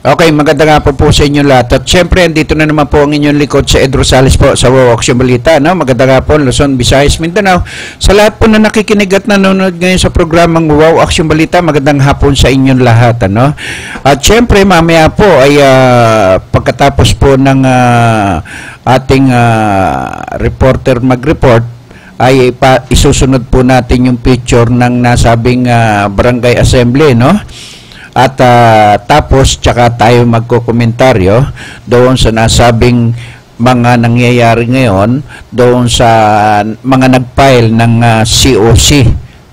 Okay, maganda nga po sa inyo lahat. At syempre, andito na naman po ang inyong likod sa Ed Rosales po sa WOW Action Balita. No? Maganda nga po, Luzon, Visayas, Mindanao. Sa lahat po na nakikinig at nanonood ngayon sa programang WOW Action Balita, magandang hapon sa inyong lahat. Ano? At syempre, mamaya po ay pagkatapos po ng ating reporter mag-report, ay isusunod po natin yung picture ng nasabing barangay assembly, no? At tapos tsaka tayo magkokomentaryo doon sa nasabing mga nangyayari ngayon doon sa mga nag-file ng COC,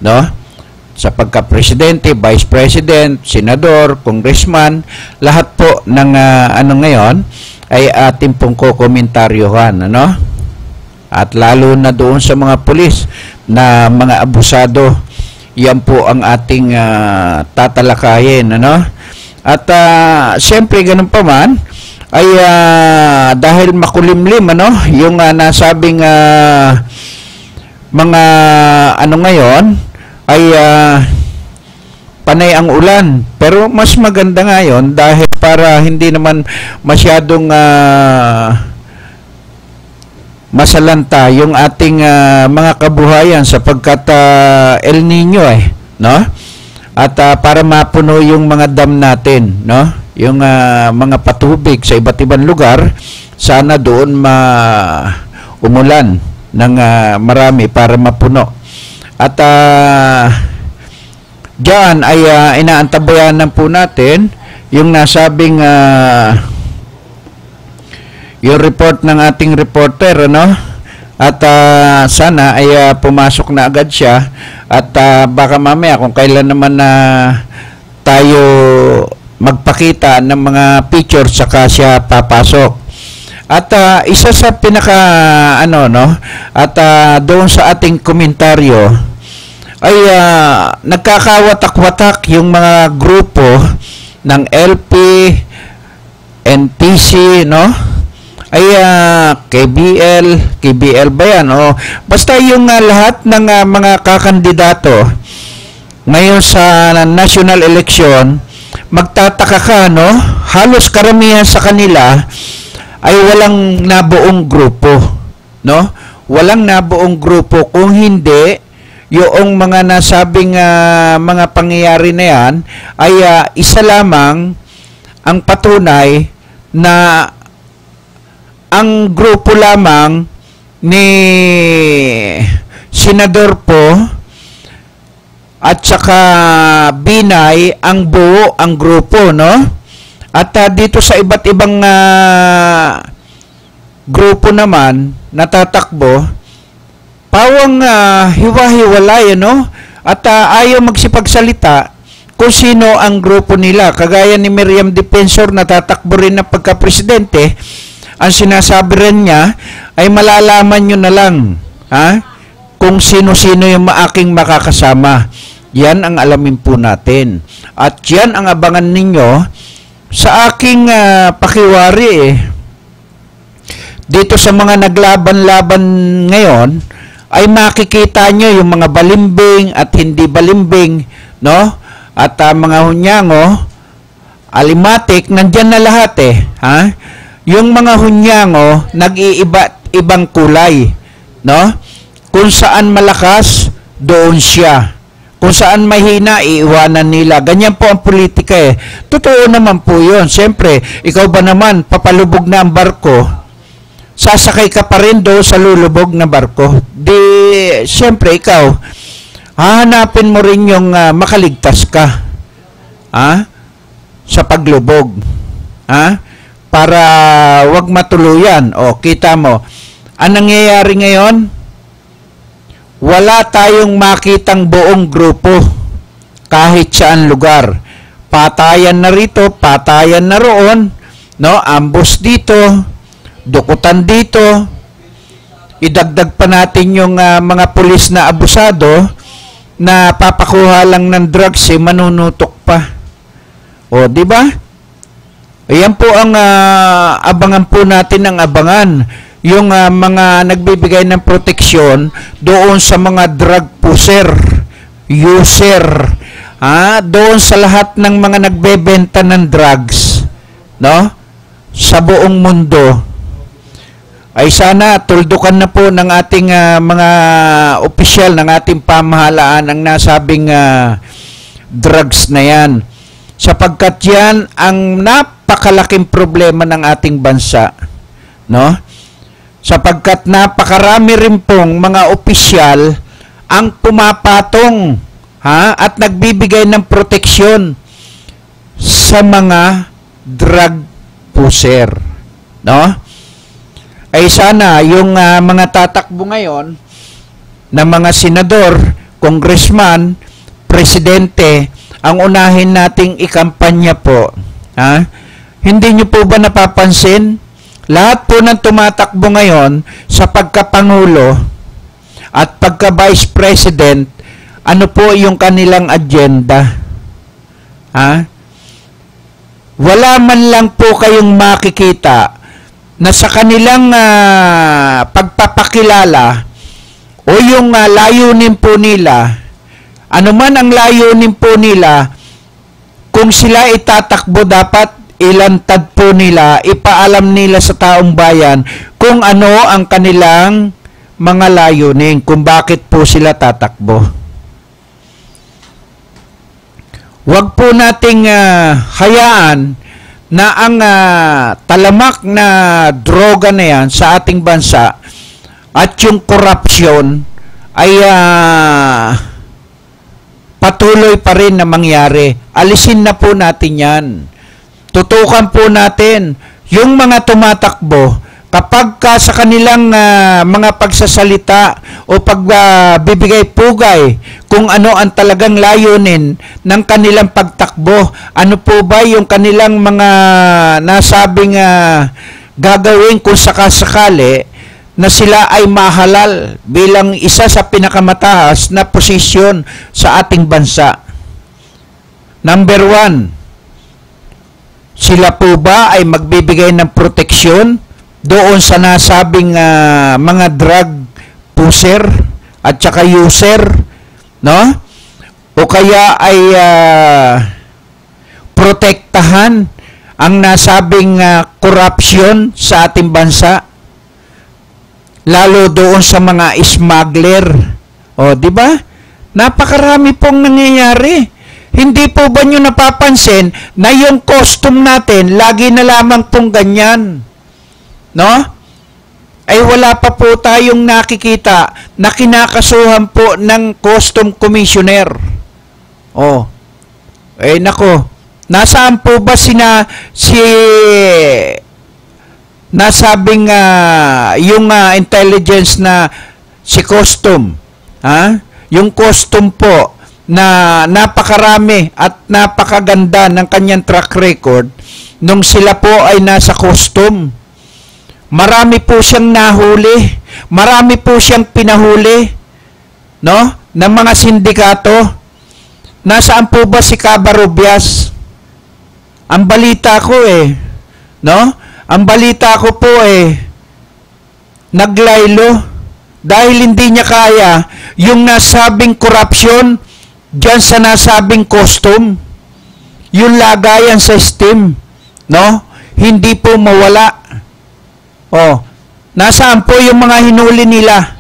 no? Sa pagka-presidente, vice president, senador, congressman, lahat po ng ano ngayon ay ating pong kokomentaryohan, ano? At lalo na doon sa mga pulis na mga abusado, yan po ang ating tatalakayin, ano? At siyempre ganun pa man ay dahil makulimlim, ano, yung nasabing mga ano ngayon ay panay ang ulan, pero mas maganda ngayon dahil para hindi naman masyadong masalanta yung ating mga kabuhayan sapagkat El Nino no? At para mapuno yung mga dam natin, no? Yung mga patubig sa iba't ibang lugar, sana doon umulan ng marami para mapuno. At diyan ay inaantabayanan po natin yung nasabing yung report ng ating reporter, ano? At sana ay pumasok na agad siya at baka mamaya kung kailan naman tayo magpakita ng mga pictures saka siya papasok. At isa sa pinaka ano, no? At doon sa ating komentaryo ay nagkakawatak-watak yung mga grupo ng LP, NTC, no? Ay KBL ba yan? O, basta yung lahat ng mga kakandidato ngayon sa national election, magtataka ka, no? Halos karamihan sa kanila ay walang nabuong grupo, no? Walang nabuong grupo, kung hindi yung mga nasabing mga pangyayari na yan ay isa lamang ang patunay na ang grupo lamang ni Senador Po at saka Binay ang buo ang grupo, no? At dito sa iba't ibang grupo naman natatakbo, pawang hiwa-hiwalay, no? At ayaw magsipagsalita kung sino ang grupo nila. Kagaya ni Miriam Defensor, natatakbo rin na pagka-presidente. Ang sinasabi rin niya ay malalaman nyo na lang kung sino-sino yung maaking makakasama. Yan ang alamin po natin. At yan ang abangan ninyo sa aking pakiwari. Dito sa mga naglaban-laban ngayon ay makikita nyo yung mga balimbing at hindi balimbing, no? At mga hunyango, alimatik, nandyan na lahat Yung mga hunyango, nag-iiba-ibang kulay, no? Kung saan malakas, doon siya. Kung saan mahina, iiwanan nila. Ganyan po ang politika Totoo naman po yun. Siyempre, ikaw ba naman, papalubog na ang barko, sasakay ka pa rin doon sa lulubog na barko. Siyempre, ikaw, hahanapin mo rin yung makaligtas ka. Sa paglubog. Para wag matuluyan. O, kita mo, ang nangyayari ngayon, wala tayong makitang buong grupo kahit saan lugar. Patayan na rito, patayan na roon, no? Ambos dito, dukutan dito. Idagdag pa natin yung mga pulis na abusado na papakuha lang ng drugs, manunutok pa. O, di ba? Ayan po ang abangan po natin ng abangan. Yung mga nagbibigay ng proteksyon doon sa mga drug user. Doon sa lahat ng mga nagbebenta ng drugs. no? Sa buong mundo, ay sana tuldukan na po ng ating mga opisyal ng ating pamahalaan ang nasabing drugs na yan. Sapagkat yan ang napakalaking problema ng ating bansa, no? Sapagkat napakarami rin pong mga opisyal ang pumapatong at nagbibigay ng proteksyon sa mga drug puser, no? Ay sana yung mga tatakbo ngayon na mga senador, congressman, presidente, ang unahin nating ikampanya po. Hindi nyo po ba napapansin? Lahat po ng tumatakbo ngayon sa pagkapangulo at pagka-vice president, ano po yung kanilang agenda? Wala man lang po kayong makikita na sa kanilang pagpapakilala o yung layunin po nila, ano man ang layunin po nila, kung sila itatakbo, dapat ilantad po nila, ipaalam nila sa taong bayan kung ano ang kanilang mga layunin, kung bakit po sila tatakbo. Huwag po nating hayaan na ang talamak na droga na yan sa ating bansa at yung korupsyon ay patuloy pa rin na mangyari. Alisin na po natin yan. Tutukan po natin yung mga tumatakbo kapag sa kanilang mga pagsasalita o pagbibigay pugay kung ano ang talagang layunin ng kanilang pagtakbo. Ano po ba yung kanilang mga nasabing gagawin kung sakasakali na sila ay mahalal bilang isa sa pinakamataas na posisyon sa ating bansa. Number 1, sila po ba ay magbibigay ng proteksyon doon sa nasabing mga drug puser at saka user, no? O kaya ay protektahan ang nasabing korupsyon sa ating bansa, lalo doon sa mga smuggler. O, di ba? Napakarami pong nangyayari. Hindi po ba nyo napapansin na yung costume natin, lagi na lamang pong ganyan? No? Ay wala pa po tayong nakikita na kinakasuhan po ng custom commissioner. Oh. Eh nako, nasaan po ba nasabing yung intelligence na si custom? Yung custom po na napakarami at napakaganda ng kanyang track record nung sila po ay nasa custom. Marami po siyang nahuli, marami po siyang pinahuli, no? Ng mga sindikato. Nasaan po ba si Cabarubias? Ang balita ko no? Ang balita ko po naglaylo dahil hindi niya kaya yung nasabing korupsyon diyan sa nasabing custom, yung lagayan sa steam, no? Hindi po mawala. Nasaan po yung mga hinuli nila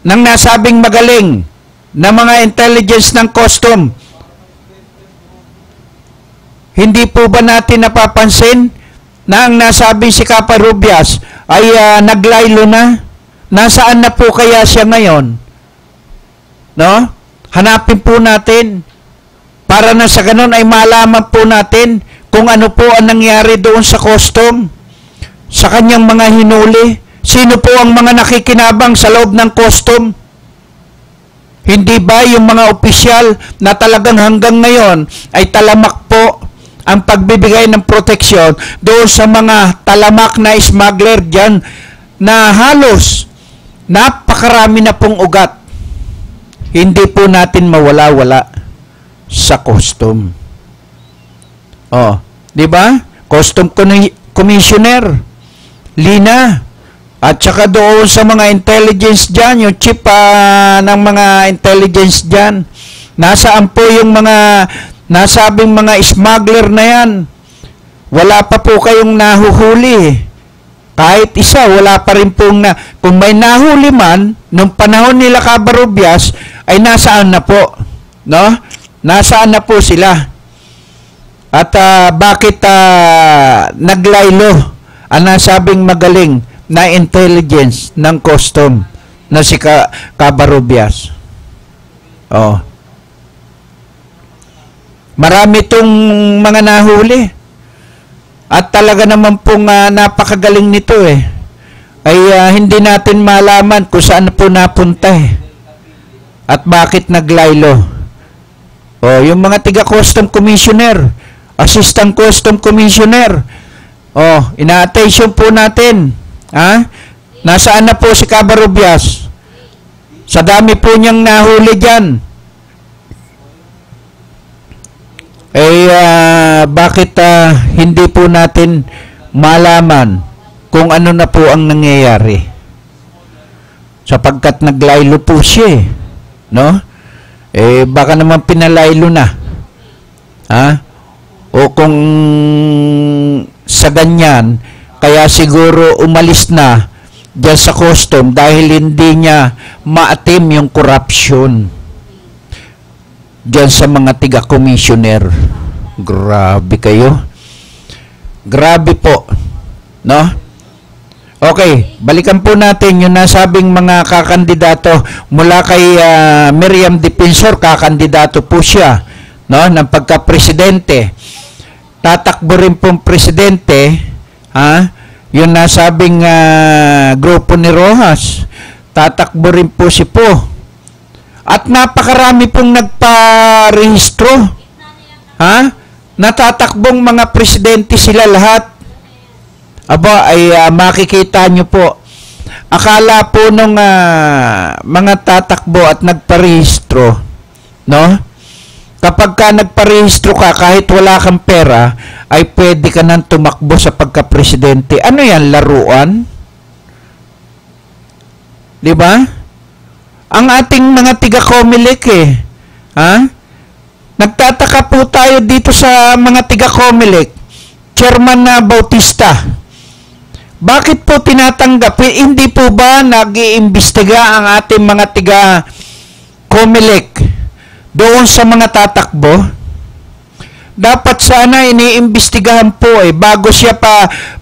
ng nasabing magaling na mga intelligence ng custom? Hindi po ba natin napapansin na ang nasabing si Caparubias ay naglaylo na? Nasaan na po kaya siya ngayon? No? Hanapin po natin para na sa ganun ay malaman po natin kung ano po ang nangyari doon sa custom, sa kanyang mga hinuli. Sino po ang mga nakikinabang sa loob ng custom? Hindi ba yung mga opisyal na talagang hanggang ngayon ay talamak po ang pagbibigay ng proteksyon doon sa mga talamak na smuggler dyan na halos napakarami na pong ugat? Hindi po natin mawala-wala sa custom. Di ba? Custom commissioner, Lina, at saka doon sa mga intelligence dyan, yung chief ng mga intelligence dyan, nasaan po yung mga nasabing mga smuggler na yan? wala pa po kayong nahuhuli. Kahit isa, wala pa rin pong na, kung may nahuli man, nung panahon nila Cabarrubias, ay nasaan na po? No? Nasaan na po sila? At bakit naglaylo ang nasabing magaling na intelligence ng custom na si Cabarrubias? Oh. Marami tong mga nahuli. At talaga naman pong napakagaling nito eh. Ay hindi natin malaman kung saan po napunta eh. At bakit naglaylo. O, yung mga tiga-custom commissioner, assistant custom commissioner, o, ina-attention po natin. Ha? Nasaan na po si Cabarrubias? Sa dami po niyang nahuli dyan. Bakit hindi po natin malaman kung ano na po ang nangyayari? Sapagkat naglaylo po siya, no? Baka naman pinalaylo na. Ha? O kung sa ganyan, kaya siguro umalis na dyan sa custom dahil hindi niya maatim yung corruption dyan sa mga tiga-commissioner. Grabe kayo. Grabe po. No? Okay, balikan po natin yung nasabing mga kakandidato mula kay Miriam Defensor, kakandidato po siya, no, ng pagka-presidente. Tatakbo rin pong presidente, ha? Yung nasabing grupo ni Rojas. Tatakbo rin po si Po. At napakarami pong nagpa-rehistro. Ha? Natatakbong mga presidente sila lahat. Aba, ay makikita nyo po. Akala po nung mga tatakbo at nagparehistro, no? Kapag ka nagparehistro ka, kahit wala kang pera, ay pwede ka nang tumakbo sa pagka-presidente. Ano yan, laruan? Di ba? Ang ating mga tiga-Comelec ha? Nagtataka po tayo dito sa mga tiga-Comelec. Chairman na Bautista. Bakit po tinatanggap? Hindi po ba nag-iimbestiga ang ating mga tiga-Comelec doon sa mga tatakbo? Dapat sana iniimbestigahan po bago siya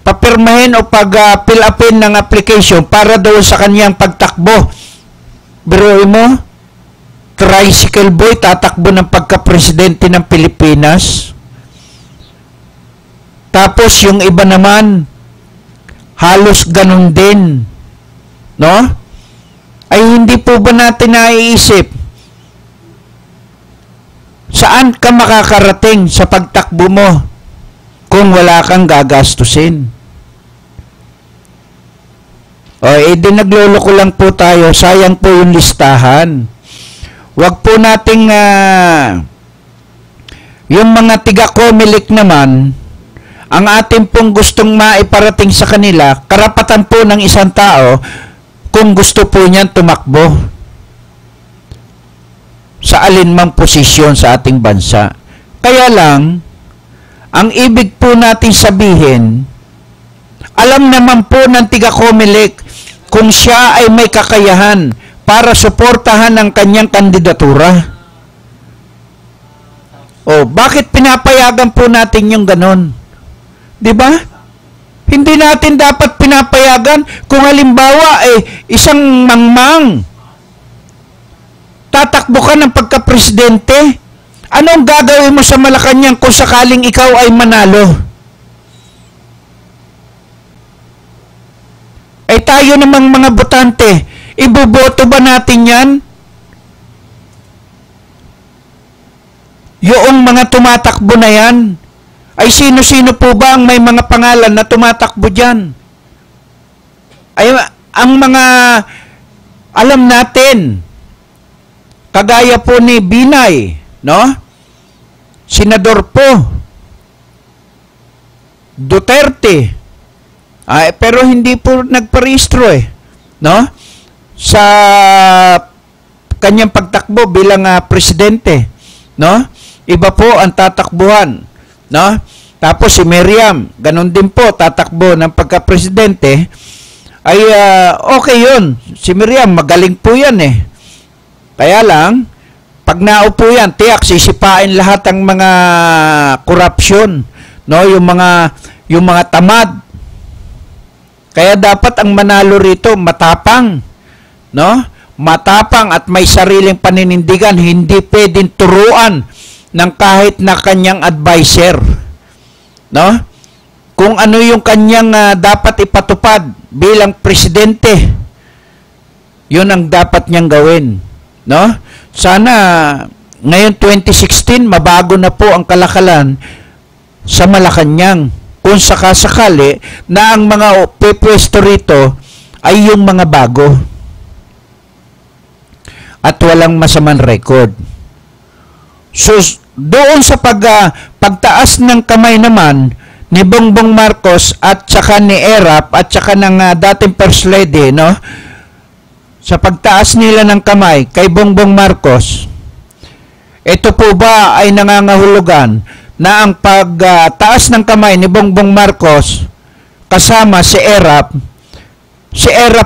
papirmahin o pag-fill upin ng application para doon sa kanyang pagtakbo. Biruin mo, tricycle boy tatakbo ng pagka-presidente ng Pilipinas. Tapos yung iba naman, halos ganun din. No? Ay hindi po ba natin naiisip? Saan ka makakarating sa pagtakbo mo kung wala kang gagastusin? Di nagloloko lang po tayo. Sayang po yung listahan. Huwag po nating yung mga tiga-Comelec naman, ang ating pong gustong maiparating sa kanila, karapatan po ng isang tao kung gusto po niyan tumakbo sa alinmang posisyon sa ating bansa. Kaya lang, ang ibig po natin sabihin, alam naman po ng tiga-Comelec kung siya ay may kakayahan para suportahan ang kanyang kandidatura. Bakit pinapayagan po natin yung ganon? Di ba? Hindi natin dapat pinapayagan kung halimbawa isang mangmang tatakbo ka ng pagka-presidente. Anong gagawin mo sa Malacanang kung sakaling ikaw ay manalo? Tayo namang mga botante, iboboto ba natin yan? Yung mga tumatakbo na yan, ay sino-sino po ba ang may mga pangalan na tumatakbo dyan? Ay, ang mga alam natin, kagaya po ni Binay, no? Senador po, Duterte, pero hindi po nagparehistro no? Sa kanyang pagtakbo bilang presidente, no? Iba po ang tatakbuhan, no? Tapos si Miriam, ganun din po, tatakbo ng pagka-presidente, ay okay yun. Si Miriam, magaling po yan eh. Kaya lang, pag naupo yan, tiyak, sisipain lahat ang mga korupsyon, no? Yung mga tamad. Kaya dapat ang manalo rito, matapang, no? Matapang at may sariling paninindigan, hindi pwedeng turuan ng kahit na kanyang advisor, no? Kung ano yung kanyang dapat ipatupad bilang presidente, yun ang dapat niyang gawin, no? Sana ngayon 2016 mabago na po ang kalakalan sa Malacanang, kung sakasakali na ang mga pepwesto rito ay yung mga bago at walang masamang record. So doon sa pagtaas ng kamay naman ni Bongbong Marcos at saka ni Erap at saka ng dating First Lady, no? Sa pagtaas nila ng kamay kay Bongbong Marcos, ito po ba ay nangangahulugan na ang pagtaas ng kamay ni Bongbong Marcos kasama si Erap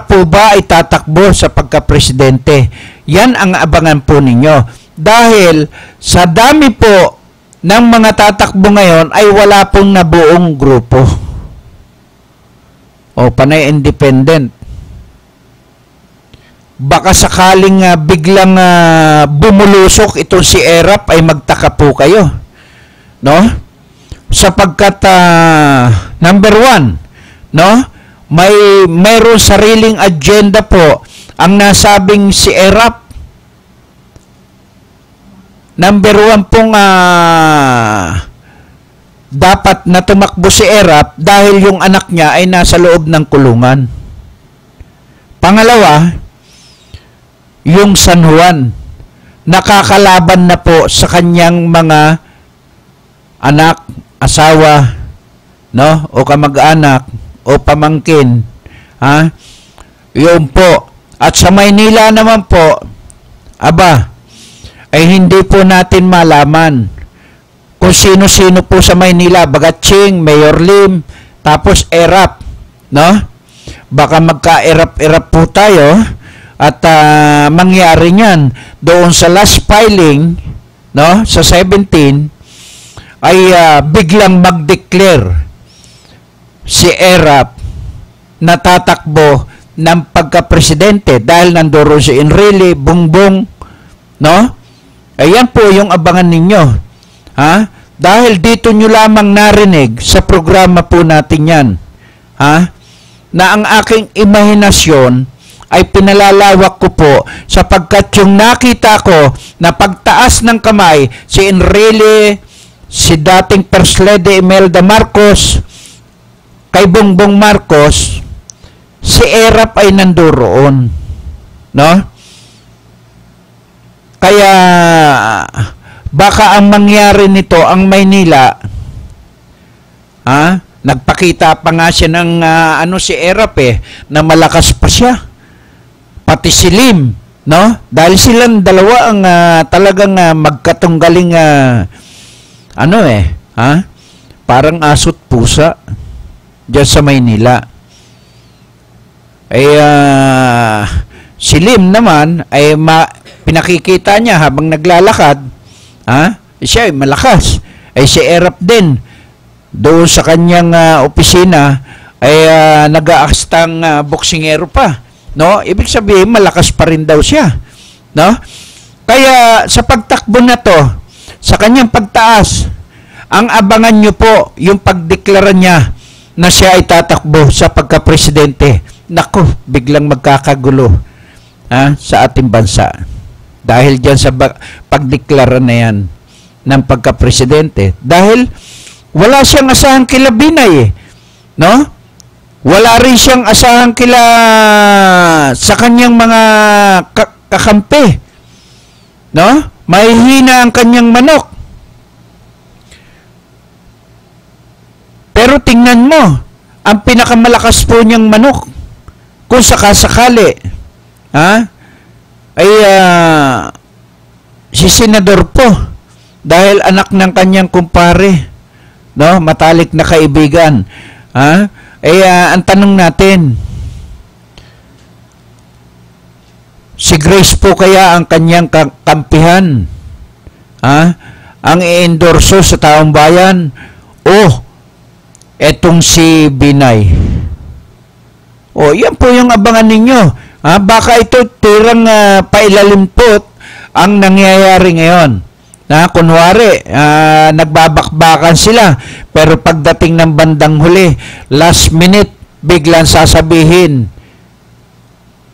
po ba ay tatakbo sa pagka-presidente? Yan ang abangan po ninyo. Dahil sa dami po ng mga tatakbo ngayon ay wala pong nabuong grupo. O panay independent. Baka sakaling biglang bumulusok itong si Erap ay magtaka po kayo, no? Sapagkat number one, no? Mayroon sariling agenda po ang nasabing si Erap. Number one pong dapat na tumakbo si Erap dahil yung anak niya ay nasa loob ng kulungan. Pangalawa, yung San Juan, nakakalaban na po sa kanyang mga anak, asawa, no? O kamag-anak, o pamangkin. Yun po. At sa Maynila naman po, ay hindi po natin malaman kung sino-sino po sa Maynila. Bagatsing, Mayor Lim, tapos Erap, no? Baka magka-erap-erap po tayo. At mangyari niyan doon sa last filing, no, sa 17 ay biglang mag-declare si Erap na tatakbo ng pagka-presidente dahil nandoon si Enrile, Bongbong, no? Ayan po yung abangan ninyo. Dahil dito nyo lamang narinig sa programa po natin yan, na ang aking imahinasyon ay pinalalawak ko po sapagkat yung nakita ko na pagtaas ng kamay si Enrile, si dating First Lady Imelda Marcos, kay Bongbong Marcos, si Erap ay nandoon, no? Kaya baka ang mangyari nito ang Maynila, nagpakita pa nga siya ng si Erap na malakas pa siya. Pati si Lim, no? Dahil silang dalawa ang talagang magkatunggaling parang asot pusa diyan sa Maynila. Si Lim naman ay pinakikita niya habang naglalakad, siya ay malakas. Si Erap din doon sa kanyang opisina ay nag-aastang boksingero pa. No, ibig sabihin malakas pa rin daw siya, no? Kaya sa pagtakbo na to, sa kanyang pagtaas, ang abangan nyo po yung pagdeklara niya na siya ay tatakbo sa pagka-presidente. Naku, biglang magkakagulo sa ating bansa. Dahil diyan sa pagdeklara na yan ng pagka-presidente. Dahil wala siyang asahang kila Binay, no? Wala rin siyang asahan sa kanyang mga kakampi. No? Mahihina ang kanyang manok. Pero tingnan mo, ang pinakamalakas po niyang manok, kung sakasakali, si Senador po, dahil anak ng kanyang kumpare, no? Matalik na kaibigan. Ha? Ang tanong natin, si Grace po kaya ang kanyang kampihan? Ha? Ang i-endorso sa taong bayan? O etong si Binay? O, yan po yung abangan ninyo. Ha? Baka ito tirang pailalimpot ang nangyayari ngayon. Na kunwari, nagbabakbakan sila, pero pagdating ng bandang huli, last minute, biglang sasabihin,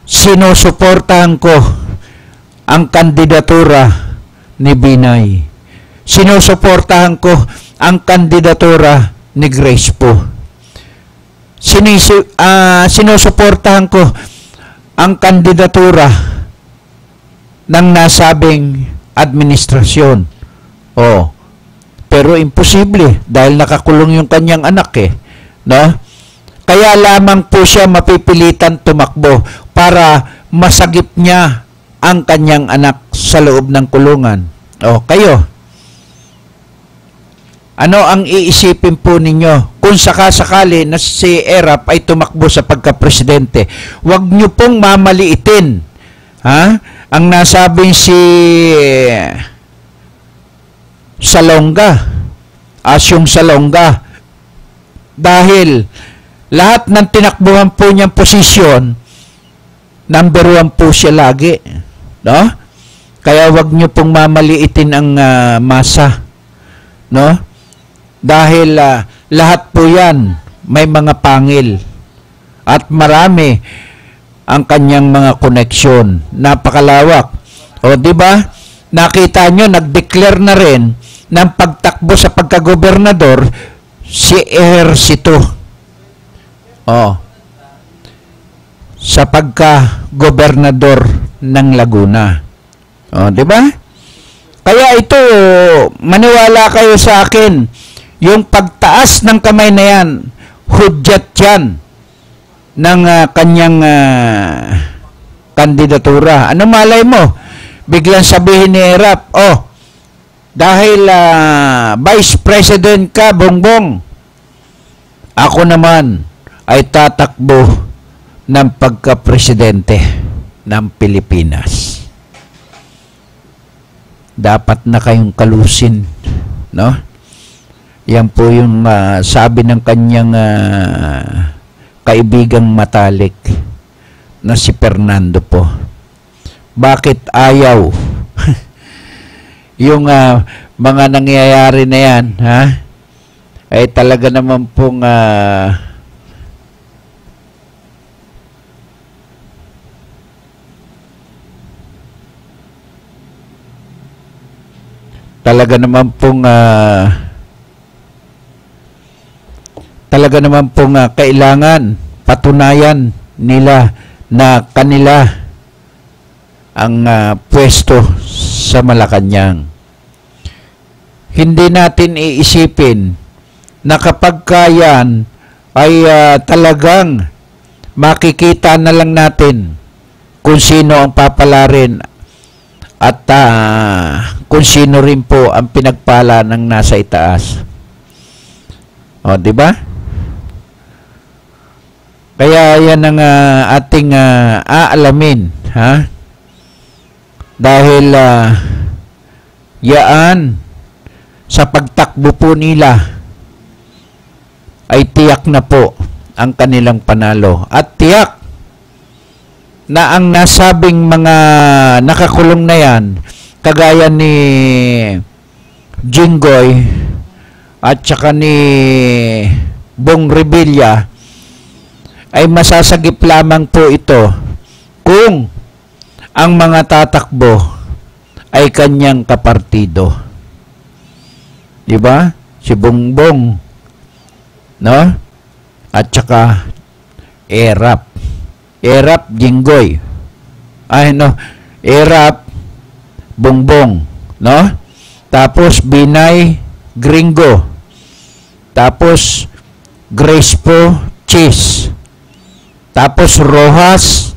sinusuportahan ko ang kandidatura ni Binay. Sinusuportahan ko ang kandidatura ni Grace po. Sinusuportahan ko ang kandidatura ng nasabing administrasyon. Pero imposible dahil nakakulong yung kanyang anak no? Kaya lamang po siya mapipilitan tumakbo para masagip niya ang kanyang anak sa loob ng kulungan. Kayo, ano ang iisipin po ninyo kung sakasakali na si Erap ay tumakbo sa pagka-presidente? Huwag niyo pong mamaliitin, ha? Ang nasabing si Salonga, Asyong Salonga, dahil lahat ng tinakbuhan po niyang posisyon, number 1 po siya lagi, no? Kaya wag niyo pong mamaliitin ang masa, no? Dahil lahat po yan may mga pangil at marami ang kanyang mga koneksyon. Napakalawak. Di ba? Nakita nyo, nag-declare na rin ng pagtakbo sa pagkagobernador si Ejercito. Sa pagkagobernador ng Laguna. Di ba? Kaya ito, maniwala kayo sa akin, yung pagtaas ng kamay na yan, hudyat yan ng kanyang kandidatura. Ano malay mo? Biglang sabihin ni Erap, dahil Vice President ka, Bongbong, ako naman ay tatakbo ng pagka-presidente ng Pilipinas. Dapat na kayong kalusin, no? Yan po yung sabi ng kanyang kaibigang matalik na si Fernando po. Bakit ayaw yung mga nangyayari na yan, ha? Ay talaga naman pong kailangan patunayan nila na kanila ang pwesto sa Malacanang. Hindi natin iisipin na kapag kayan ay talagang makikita na lang natin kung sino ang papalarin at kung sino rin po ang pinagpala ng nasa itaas. Di ba? Kaya yan ang ating aalamin, ha? Dahil yaan sa pagtakbo po nila ay tiyak na po ang kanilang panalo. At tiyak na ang nasabing mga nakakulong na yan, kagaya ni Jinggoy at saka ni Bong Revilla, ay masasagip lamang po ito kung ang mga tatakbo ay kanyang kapartido. Di ba? Si Bongbong, no? At saka Erap. Erap Jinggoy. Erap Bongbong, no? Tapos Binay Gringo. Tapos Grace po Cheese. Tapos Rojas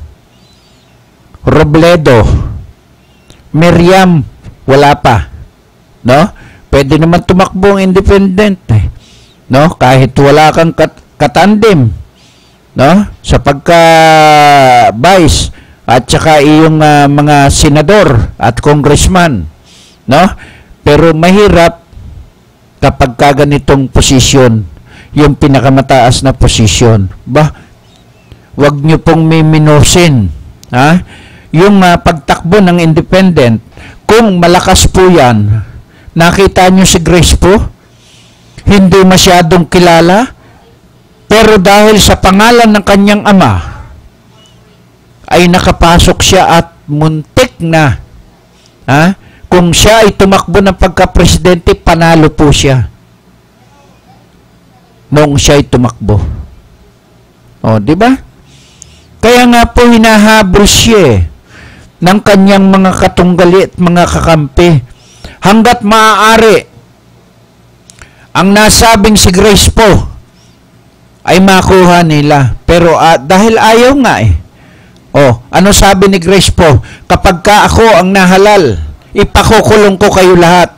Robledo. Miriam wala pa, no? Pwede naman tumakbo ang independent no? Kahit wala kang katandem, no? Sa pagka-vice at saka iyong mga senador at congressman, no? Pero mahirap kapag ganitong posisyon, yung pinakamataas na posisyon. Wag nyo pong miminusin, ha? Yung pagtakbo ng independent, kung malakas po yan, nakita nyo si Grace po, hindi masyadong kilala, pero dahil sa pangalan ng kanyang ama, ay nakapasok siya at muntik na. Ha? Kung siya ay tumakbo ng pagka-presidente, panalo po siya. Noong siya ay tumakbo. O, di ba? Kaya nga po hinahabol siya ng kanyang mga katunggali at mga kakampi. Hanggat maaari, ang nasabing si Grace po ay makuha nila. Pero dahil ayaw nga ano sabi ni Grace po? Kapag ka ako ang nahalal, ipakukulong ko kayo lahat.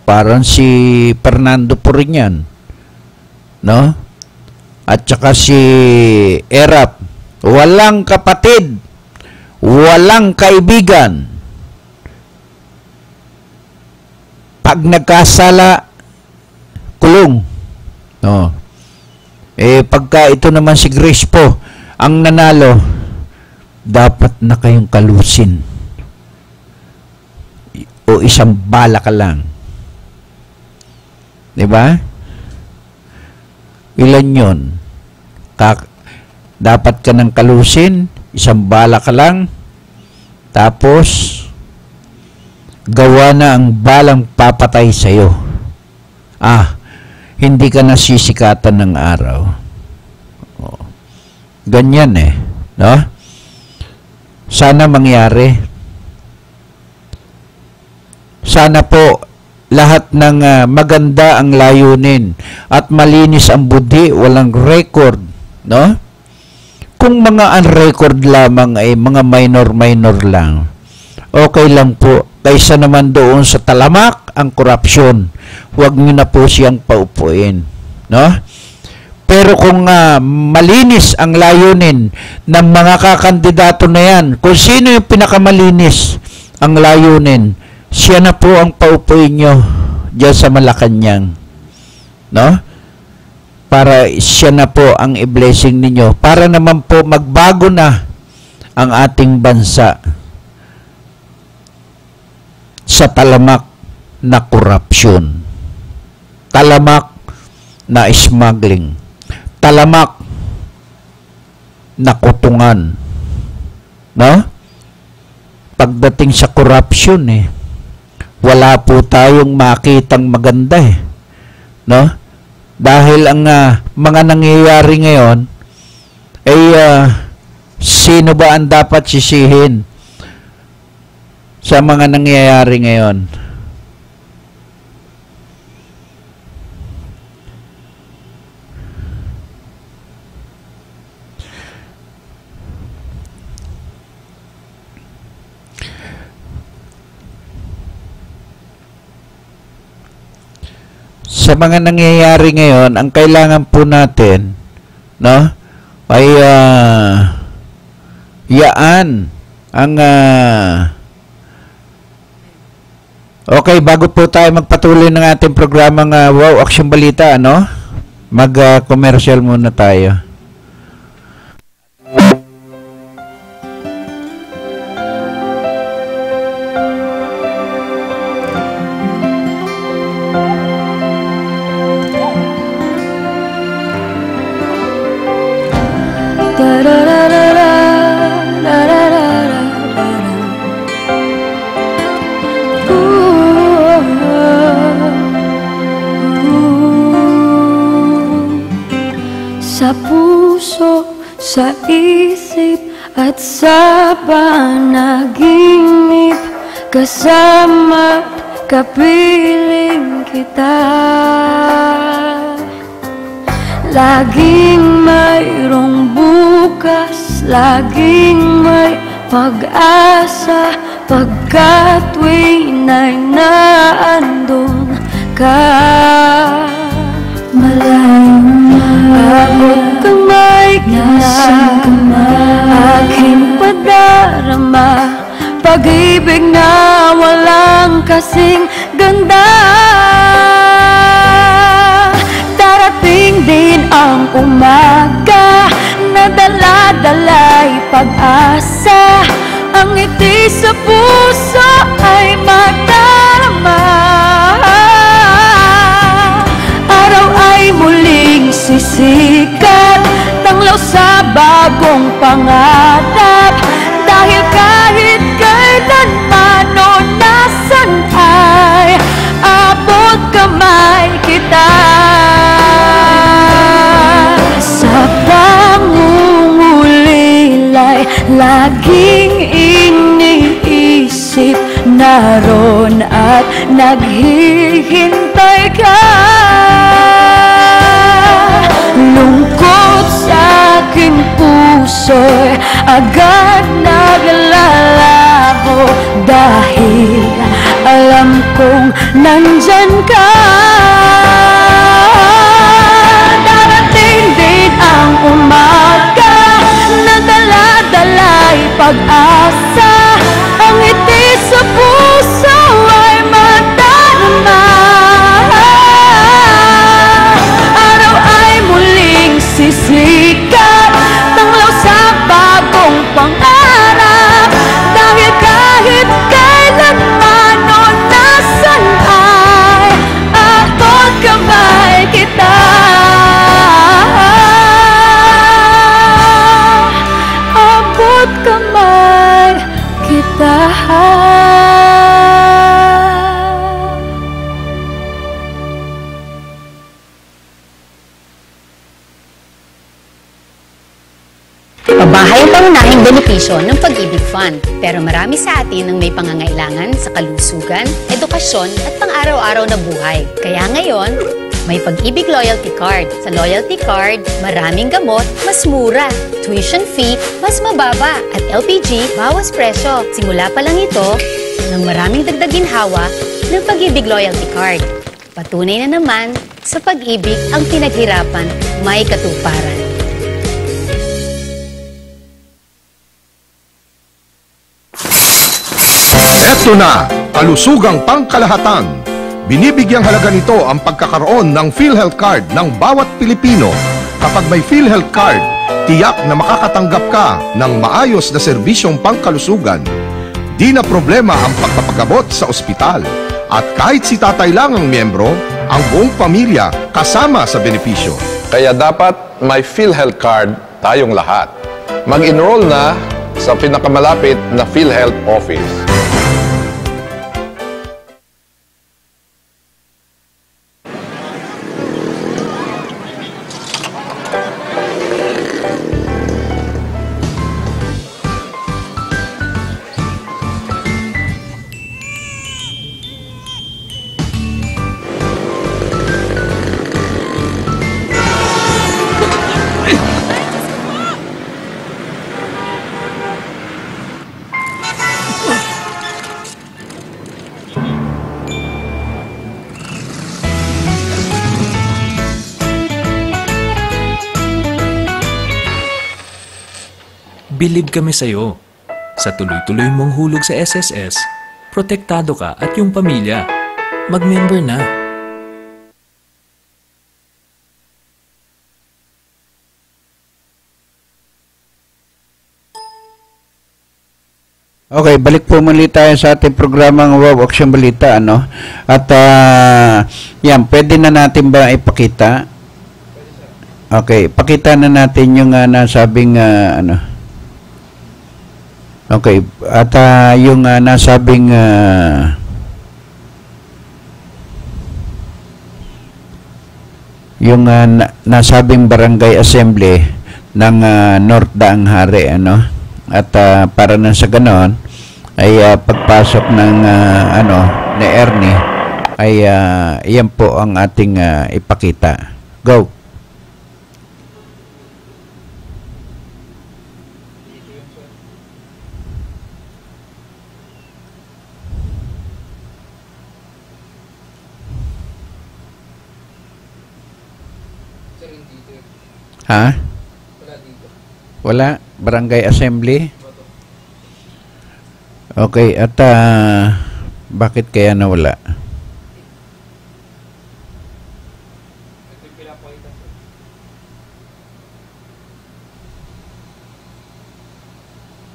Parang si Fernando po rin yan. No? At saka si Erap. Walang kapatid. Walang kaibigan. Pag nagkasala, kulong. No. Pagka ito naman si Grace po, ang nanalo, dapat na kayong kalusin. O isang bala ka lang. Diba? Ilan yun? Dapat ka ng kalusin, isang bala ka lang, tapos gawa na ang balang papatay sa'yo. Hindi ka nasisikatan ng araw. Ganyan no? Sana mangyari. Sana po lahat ng maganda ang layunin at malinis ang budi, walang record, no? Kung mga unrecord lamang ay mga minor lang, okay lang po. Kaysa naman doon sa talamak ang korupsyon, huwag nyo na po siyang paupuin, no? Pero kung malinis ang layunin ng mga kakandidato na yan, kung sino yung pinakamalinis ang layunin, siya na po ang paupuin nyo dyan sa Malacanang. No? Para siya na po ang i-blessing ninyo. Para naman po magbago na ang ating bansa sa talamak na korupsyon. Talamak na smuggling. Talamak na kutungan. No? Pagdating sa korupsyon wala po tayong makitang maganda no? Dahil ang mga nangyayari ngayon ay sino ba ang dapat sisihin sa mga nangyayari ngayon? Sa mga nangyayari ngayon, ang kailangan po natin, no, ay yaan ang okay, bago po tayo magpatuloy ng ating programang Wow Action Balita, no? Mag-commercial muna tayo. Sa puso, sa isip at sa panaginip, kasama kapiling kita. Laging mayroong bukas, laging may pag-asa, pagkat tuwing ay naandun ka. pag-ibig na walang kasing ganda. Darating din ang umaga na dala-dala'y pag-asa. Ang ngiti sa puso ay madarama. Araw ay muling sisikat, tanglaw sa bagong pangarap. Dahil kahit kailanman o nasan ay abot kamay kita. Sa pangungulilay laging iniisip, naroon at naghihintay ka. Lungkot sa aking puso'y agad naglalaho, dahil alam kong nandyan ka. Darating din ang umaga na dala-dala'y pag-asa. Ang ngiti sa puso ay madarama. Araw ay muling sisikat, tanglaw sa bagong pangarap. Dahil kahit kailanman o nasan ay abot kamay kita. Abot kamay kita. Mabahay ang pangunahing benepisyo ng Pag-ibig Fund, pero marami sa atin ang may pangangailangan sa kalusugan, edukasyon at pang-araw-araw na buhay. Kaya ngayon, may Pag-ibig Loyalty Card. Sa Loyalty Card, maraming gamot, mas mura, tuition fee, mas mababa, at LPG, bawas presyo. Simula pa lang ito ng maraming dagdag ginhawa ng Pag-ibig Loyalty Card. Patunay na naman sa pag-ibig ang pinaghirapan, may katuparan. Ito na, kalusugang pangkalahatan. Binibigyang halaga nito ang pagkakaroon ng PhilHealth Card ng bawat Pilipino. Kapag may PhilHealth Card, tiyak na makakatanggap ka ng maayos na serbisyong pangkalusugan. Di na problema ang pagpapagamot sa ospital. At kahit si tatay lang ang miyembro, ang buong pamilya kasama sa benepisyo. Kaya dapat may PhilHealth Card tayong lahat. Mag-enroll na sa pinakamalapit na PhilHealth office. Bilib kami sa'yo. Sa tuloy-tuloy mong hulog sa SSS, protektado ka at yung pamilya. Mag-member na. Okay, balik po muli tayo sa ating programang Wow Action Balita, ano? At yan, pwede na natin ba ipakita? Okay, pakita na natin yung nasabing ano. Okay, at yung nasabing nasabing barangay assembly ng North Daang Hari, ano? At para na sa ganon ay pagpasok ng ni Ernie ay iyan po ang ating ipakita. Go. Ha? Wala? Barangay Assembly? Okay, at bakit kaya nawala?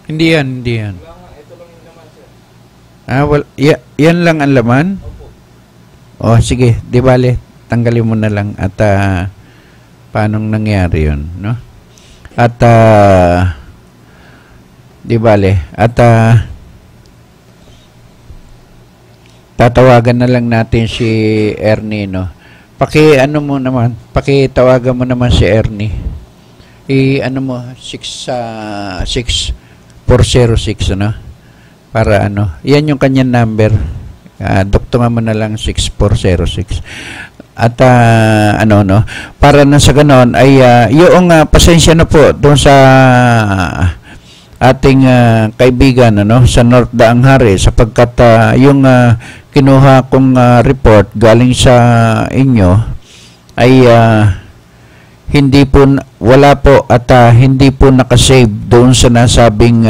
Hindi yan. Yan lang ang laman? Oh, sige, di bale, tanggalin mo na lang at paano nangyari yun, no? At di bale, at tatawagan na lang natin si Ernie, no? Pakitawagan mo naman si Ernie. Ano mo 6406, ano? Para ano, yan yung kanyang number. Doktungan mo na lang 6406. At no, para na sa ganon ay yung pasensya na po doon sa ating kaibigan, ano, sa North Daang Hari, sapagkat yung kinuha kong report galing sa inyo ay hindi po, wala po at hindi po nakasave doon sa nasabing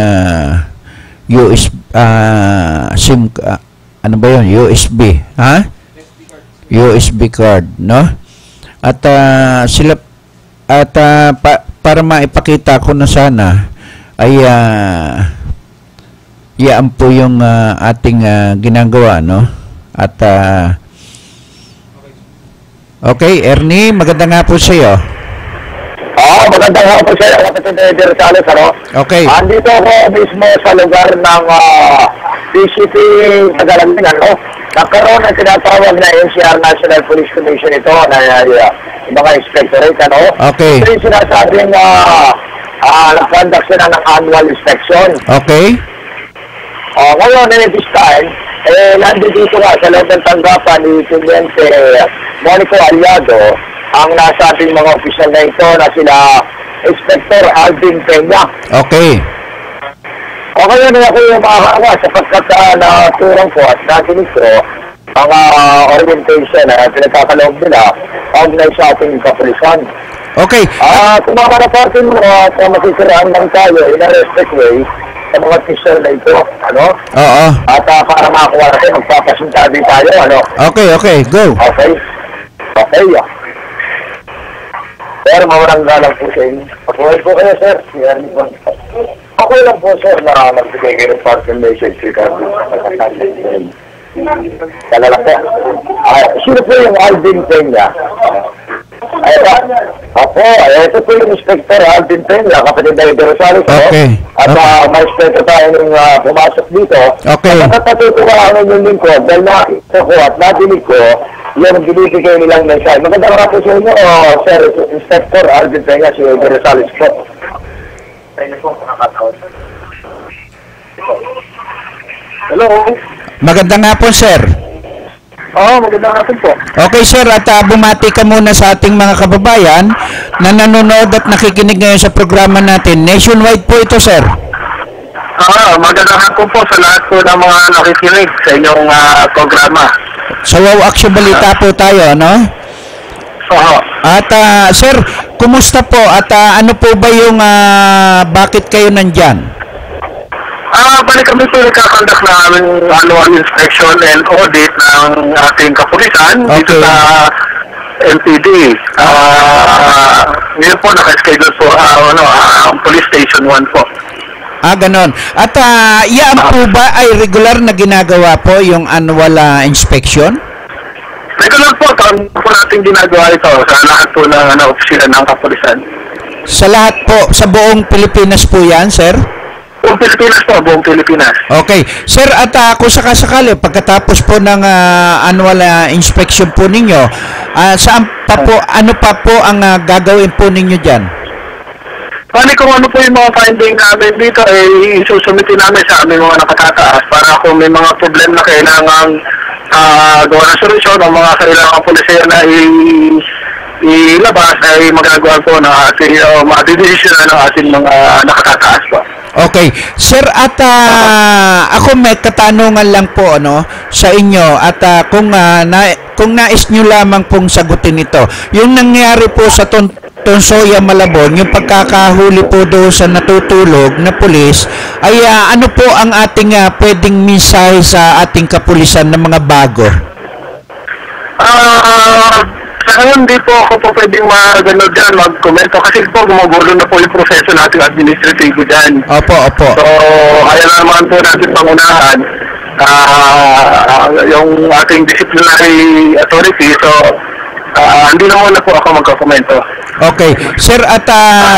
SIM, ano ba yun? USB, ha? USB card, no? At para maipakita ko na sana ay yan po yung ating ginagawa, no? At okay, Ernie, maganda nga po sa iyo. Magandang hapon sa iyo, Kapatid Eddie Rosales, ano? Okay. Andito ako mismo sa lugar ng PCP Tagalangin, ano? Nagkaroon ng tinatawag na NCR National Police Commission ito na yung mga inspectorate, ano? Okay. Ito yung sinasabing nag-conduct sila ng annual inspection. Okay. Ngayon, in this time, nandito nga sa loob ng tanggapan ni Teniente Monico Aliado ang nasabing mga opisyal na ito na sila Inspector Alvin Peña. Okay. Ngayon na ako yung makakawa sapagkat naturang ko at nakinig ko ang orientation na pinagkakaloob nila kaugnay sa ating kapulisan. Okay. Kung makakarapatin mo at masisiraan lang tayo in a respect way sa mga opisyal na ito, ano? Oo. At para makakuha natin, magpapasinta din tayo, ano? Okay, go. Okay. Sir, mawalang galang po sa inyo. Okay po kayo, sir. Okay lang po, sir, na magbigay kayo ng parking message regarding sa pagkakalit. Talalang po. Sino po yung Alvin Peña? Ito po yung Inspector Alvin Peña, Kapatid Eddie Rosales. Okay. At may inspector tayo nung pumasok dito. Okay. Napatutuwa ang inyong lingkod dahil nakita ko at nadinig ko yung binibigay nilang mensahe. Magandang nga po sa inyo, Sir Inspector Alvin Peña, si Eddie Rosales po. Hello? Maganda nga po, sir. Magandang hapon po. Okay, sir, at bumati ka muna sa ating mga kababayan na nanonood at nakikinig ngayon sa programa natin. Nationwide po ito, sir. Magandang hapon po sa lahat po ng mga nakikinig sa inyong programa. Sa Wow Action Balita po tayo, ano? At sir, kumusta po at ano po ba yung bakit kayo nandyan? Balik kami po nagkakandak na aming annual inspection and audit ng ating kapulisan dito sa MPD. Ngayon po naka-schedule po Police Station 1 po. Ganon. At yan po ba ay regular na ginagawa po yung annual inspection? Regular po, taon po natin ginagawa ito sa lahat po ng opisina ng kapulisan. Sa lahat po, sa buong Pilipinas po yan, sir? Buong Pilipinas po, buong Pilipinas. Okay. Sir, at kung sakasakali, pagkatapos po ng annual inspection po ninyo, saan pa po, ano pa po ang gagawin po ninyo dyan? Kung ano po yung mga finding namin dito, isusumitin namin sa aming mga nakatataas para kung may mga problem na kailangan gawa ng solusyon o mga kailangan pulisya na ilabas ay magagawa po ng ating madidesisyon ng ating mga nakatataas po. Okay. Sir, at ako may katanungan lang po sa inyo at kung nais nyo lamang pong sagutin ito. Yung nangyari po sa Tonsoya, Malabon, yung pagkakahuli po doon sa natutulog na pulis, ay ano po ang ating pwedeng mensahe sa ating kapulisan ng mga bago? Sa ngayon, di po ako po pwedeng mag-komento kasi po gumugulo na po yung proseso natin administratibo dyan. Opo. So, kaya naman po natin pangunahan yung ating disciplinary authority. So, hindi na muna po ako magkakomento. Okay. Sir, at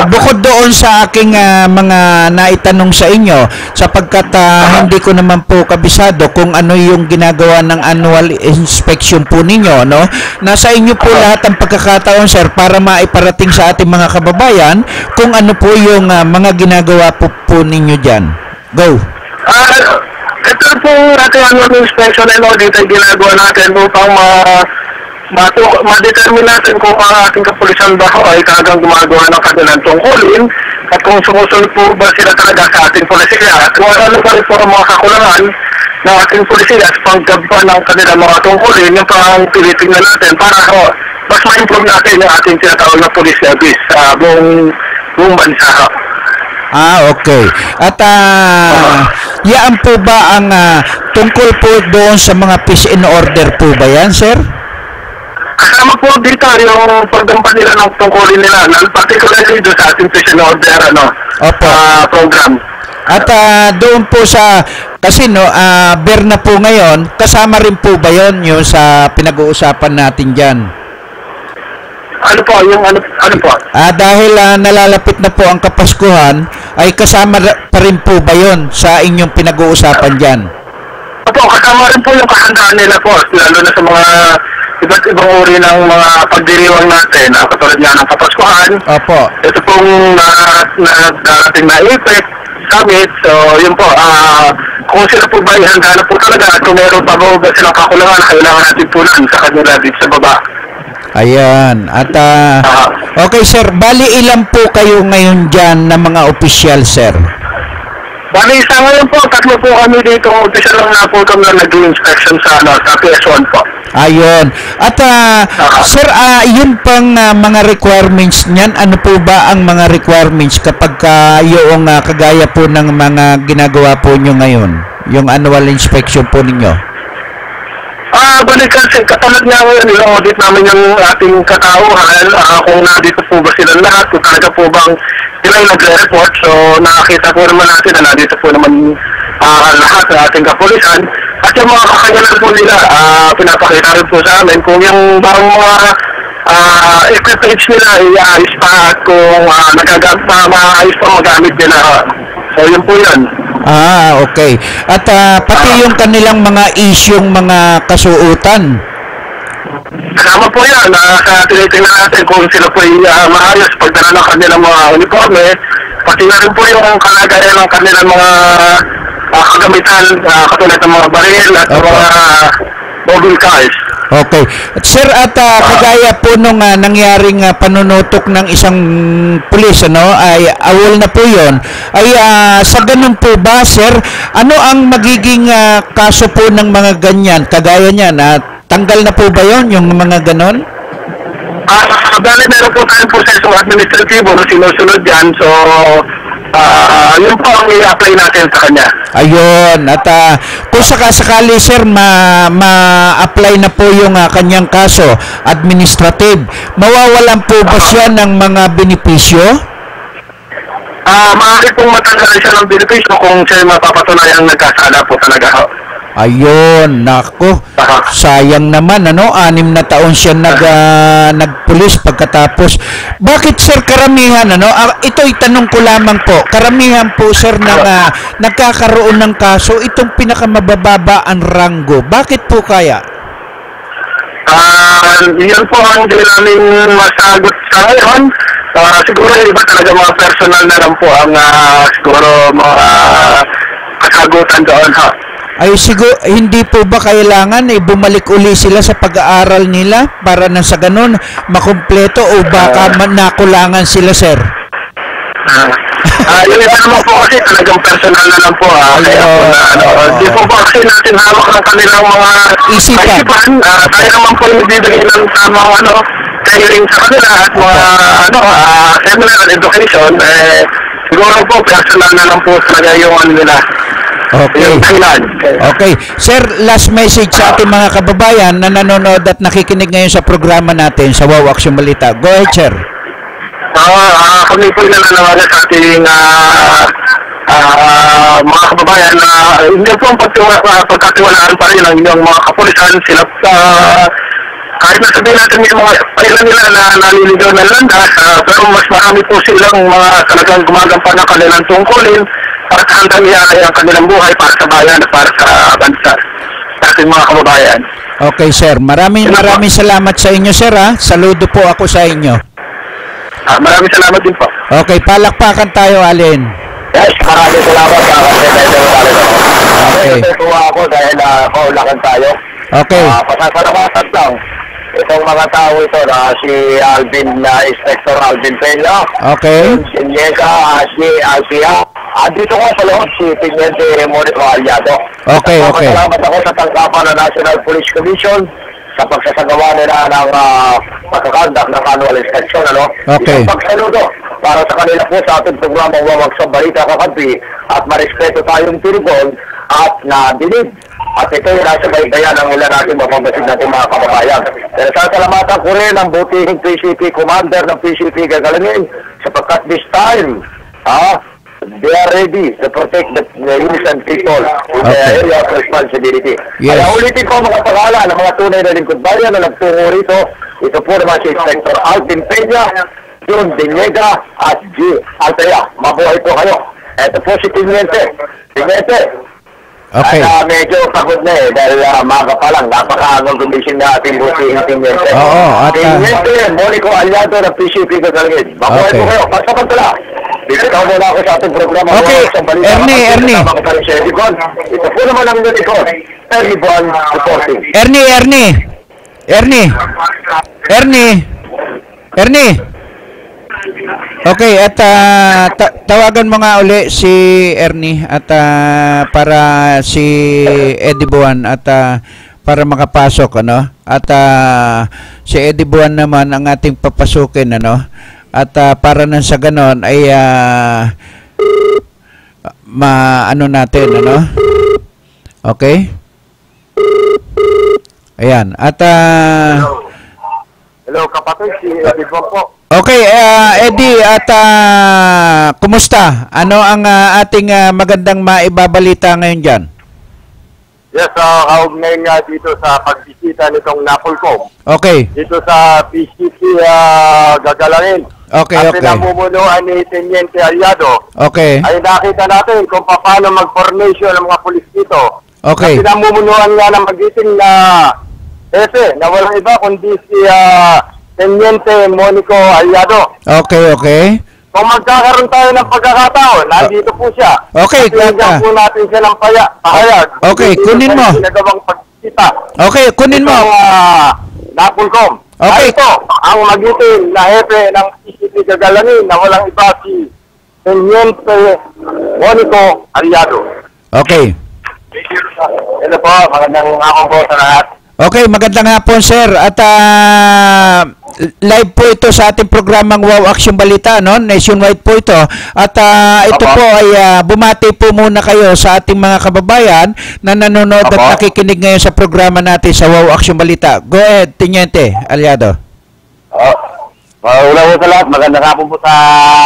bukod doon sa aking mga naitanong sa inyo, sapagkat hindi ko naman po kabisado kung ano yung ginagawa ng annual inspection po ninyo, no? Nasa inyo po lahat ang pagkakataon, sir, para maiparating sa ating mga kababayan kung ano po yung mga ginagawa po ninyo dyan. Go. Ito po natin annual inspection and audit ay ginagawa natin upang ma-determine natin kung ang ating kapulisan ba ay talagang gumagawa ng kanilang tungkulin at kung sumusunod po ba sila talaga sa ating polisiya at kung ano pa rin po ang mga kakulangan ng ating polisiya sa paggawa ng kanilang mga tungkulin yung parang tinitingnan natin para mas ma-improve natin yung ating tinatawag na police service sa buong bansa. Okay. At yaan po ba ang tungkol po doon sa mga peace and order po ba yan, sir? Kasama po dito yung paggampan nila ng tungkulin nila, particularly doon sa ating peace and order program. At doon po sa, kasi Berna po ngayon, kasama rin po ba yun yung sa pinag-uusapan natin dyan? Ano po? Dahil nalalapit na po ang Kapaskuhan, ay kasama pa rin po ba yun sa inyong pinag-uusapan dyan? Opo, kasama rin po yung kahandaan nila po, lalo na sa mga iba't ibang uri ng mga pagdiriwang natin, katulad nga ng Kapaskuhan. Opo. Ito pong darating na APEC Summit, so yun po, kung sila po ba ihanda na po talaga at kung meron pa ba silang kakulangan, kailangan natin punan sa kanila dito sa baba. Ayan. At okay, sir, bali ilan po kayo ngayon dyan na mga opisyal, sir? Bali, sa ngayon po, 3 po kami dito. Umpisa lang na po kami na nag-inspection sa PS1 po. Ayun. At sir, yun pang mga requirements niyan, ano po ba ang mga requirements kapag yung kagaya po ng mga ginagawa po nyo ngayon? Yung annual inspection po ninyo? Balik kasi katulad nga ngayon, audit namin yung ating katauhan, kung nandito po ba silang lahat, kung talaga po bang sila yung nagre-report. So nakakita po naman natin na nandito po naman lahat ng ating kapulisan. At yung mga kakanyalan po nila, pinapakita rin po sa amin kung yung bang mga equipment nila ay ayos pa at kung maayos pa magamit nila. So yun po yan. Okay. At pati yung kanilang mga isyong mga kasuotan. Kasama po yan. Tinitingnan natin kung sila po ay maayos pagdala ng kanilang mga uniforme. Pati na rin po yung kalagayan ng kanilang mga kagamitan, katulad ng mga baril at mga mobile cars. Okay. Sir, at kagaya po nung nangyaring panunutok ng isang pulis, ay awol na po yun, ay sa ganun po ba, sir, ano ang magiging kaso po ng mga ganyan, kagaya niyan, tanggal na po ba yun, yung mga ganon? Dahil meron po tayong prosesong administratibo na sinusunod yan, so yun po ang i-apply natin sa kanya. Ayun. At kung sakasakali, sir, ma-apply na po yung kanyang kaso administrative, mawawalan po ba siya ng mga benepisyo? Maaari pong matanggal siya ng benepisyo kung siya mapapatunayan nagkasala po talaga. Ayun, nako. Sayang naman, 6 na taon siya nagpulis pagkatapos. Bakit, sir, karamihan, ito'y tanong ko lamang po, karamihan po, sir, nagkakaroon ng kaso, itong pinakamabababa ang ranggo. Bakit po kaya? Yan po ang hindi namin masagot sa ngayon. Siguro iba talaga mga personal na lang po ang siguro mga kasagutan doon, Ay siguro, hindi po ba kailangan bumalik uli sila sa pag-aaral nila para na sa ganun makumpleto o baka nakulangan sila, sir? Yung iba naman po kasi talagang personal na lang po. Kaya po di po ba kasi natin hawak ng kanilang mga isipan. Tayo naman po yung bibigay ng tamang training sa kanila at mga seminar and education, siguro po, personal na lang po talaga yung ano nila. Okay. Yung kailan. Okay. Sir, last message sa ating mga kababayan na nanonood at nakikinig ngayon sa programa natin sa Wow Action Balita. Go ahead, sir. Kami po nananawagan sa ating mga kababayan na hindi po ang pagkatiwalaan pa rin ang inyong mga kapulisan. Sila kahit na sabihin natin may mga pailan nila na naliligaw ng landas, pero mas marami po silang mga talagang gumagampan ng kanilang tungkulin para sa handang iakay ang kanilang buhay para sa bayan at para sa bansa. Sa ating mga kababayan. Okay, sir. Maraming salamat sa inyo, sir. Saludo po ako sa inyo. Maraming salamat din po. Okay, palakpakan tayo, Alin. Yes, maraming salamat sa Okay. Tuwa ako dahil kaulakan tayo. Okay. Pasasalamatan lang. Itong mga tao ito na si Alvin, Inspector Alvin Peña. Okay. Si Niega, si Alpia. Dito ko sa loob si Teniente Monico Aliado. Okay. Salamat ako sa tanggapan ng National Police Commission sa pagsasagawa nila ng pagkakandak ng annual inspection. Okay. Isang pagsaludo para sa kanila po sa ating programang Wawag sa Balita Kakampi at marespeto tayong tirigon at nadinig. At ito yung nasa baybayan ng ulan natin mapabasid natin mga kababayan. Pero sasalamatan ko rin ang butihing PCP Commander ng PCP Gagalangin sapagkat this time, they are ready to protect the innocent people in the area of responsibility. Yes. Kaya ulitin ko mga pangalan ng mga tunay na lingkod bayan na nagtungo rito. Ito po naman si Inspector Alvin Peña, John Diniega at G. Altea. Mabuhay po kayo. Ito po si Teniente. Okay. At medyo pagod na dahil maga pa lang, napakaanong gumising na ating butihing Teniente. Oo, at Teniente Monico Aliado ng PCP Gagalangin. Mabuhay po kayo. Pagsamantala. Bibitaw muna ako sa ating programa. Okay, Ernie. Ito po naman ang Unicorn. Ernie Buwan reporting. Ernie. Okay, at tawagan mo nga uli si Ernie at para si Eddie Buwan at para makapasok at si Eddie Buwan naman ang ating papasukin at para nang sa ganon ay natin okay. Ayan at Hello kapatid, si Eddie Buwan po. Okay, Eddie, at kumusta? Ano ang ating magandang maibabalita ngayon dyan? Yes, kaugnay nga dito sa pagbisita nitong Napolcom. Okay. Dito sa PCP Gagalangin. Okay. At pinamumunuan ni Teniente Aliado. Okay. Ay nakita natin kung paano mag-formation ng mga pulis dito. Okay. At pinamumunuan nga ng magiting na na walang iba kundi si Teniente Monico Aliado. Okay. Kung magkakaroon tayo ng pagkakataon, nandito po siya. Okay, Bigyan po natin siya ng pahayag. Okay, kunin mo. Ginagawang pagsita. Okay, kunin mo. Napolcom. Okay. Ito, ang magiting na hepe ng PCP Gagalangin na walang iba si Teniente Monico Aliado. Okay. Ito po, magandang hapon po sa lahat. Okay, magandang hapon, sir. At live po ito sa ating programang Wow Action Balita, nationwide po ito. At ito po ay bumati po muna kayo sa ating mga kababayan na nanonood at nakikinig ngayon sa programa natin sa Wow Action Balita. Go ahead, Teniente Aliado. Una po sa lahat, magandang hapon po sa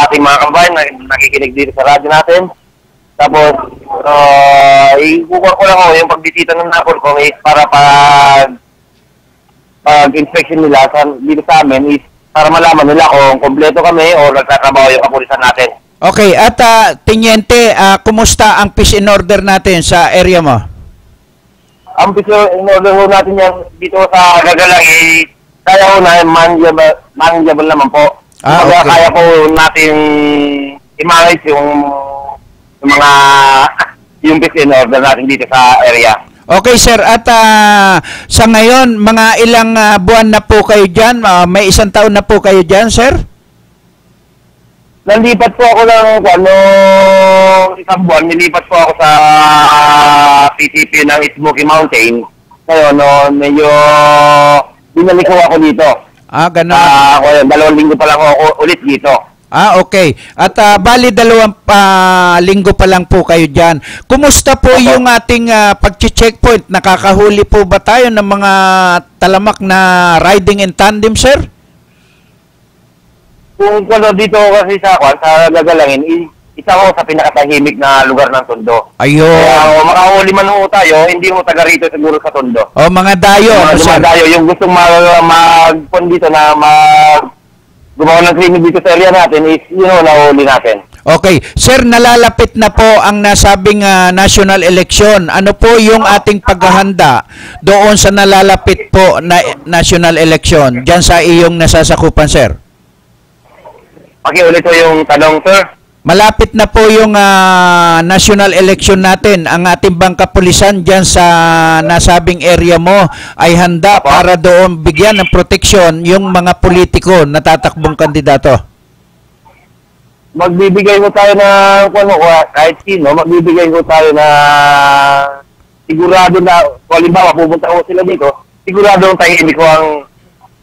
ating mga kababayan na nakikinig dito sa radyo natin. Tapos, ikukuha ko lang yung pagbisita ng Napolcom is para pag-inspection nila dito sa amin is para malaman nila kung kompleto kami o nagtatrabaho yung kapulisan natin. Okay, at Teniente, kumusta ang peace in order natin sa area mo? Ang peace in order natin yan dito sa Gagalangin, kaya ko na manageable naman po. Okay. Kaya ko natin i-manage yung peace in order natin dito sa area. Okay, sir. At sa ngayon, mga ilang buwan na po kayo dyan? May isang taon na po kayo dyan, sir? Nalipat po ako ng isang buwan. Nilipat po ako sa PCP ng Smoky Mountain. Ngayon, medyo binalik ko ako dito. Ganon. Ako, 2 linggo pa lang ako ulit dito. Okay. At bali 2 linggo pa lang po kayo dyan. Kumusta po yung ating pag-checkpoint? Nakakahuli po ba tayo ng mga talamak na riding in tandem, sir? Kung dito kasi sa Gagalangin, isa ko sa pinakatahimik na lugar ng Tondo. Ayun. Kaya makahuli man ho tayo, hindi ho taga rito siguro sa Tondo. Mga dayo. Mga sir? dayo, yung gustong dito na gumawa ng clinic dito sa area natin is nahuli natin. Okay. Sir, nalalapit na po ang nasabing national election. Ano po yung ating paghahanda doon sa nalalapit po na national election dyan sa iyong nasasakupan, sir? Pakiulit ko yung tanong, sir. Malapit na po yung national election natin. Ang ating bang kapulisan dyan sa nasabing area mo ay handa para doon bigyan ng proteksyon yung mga politiko na tatakbong kandidato. Magbibigay ko tayo ng kahit sino, magbibigay ko tayo na sigurado na, kung halimbawa pupunta ko sila dito, sigurado ang tahimik ko ang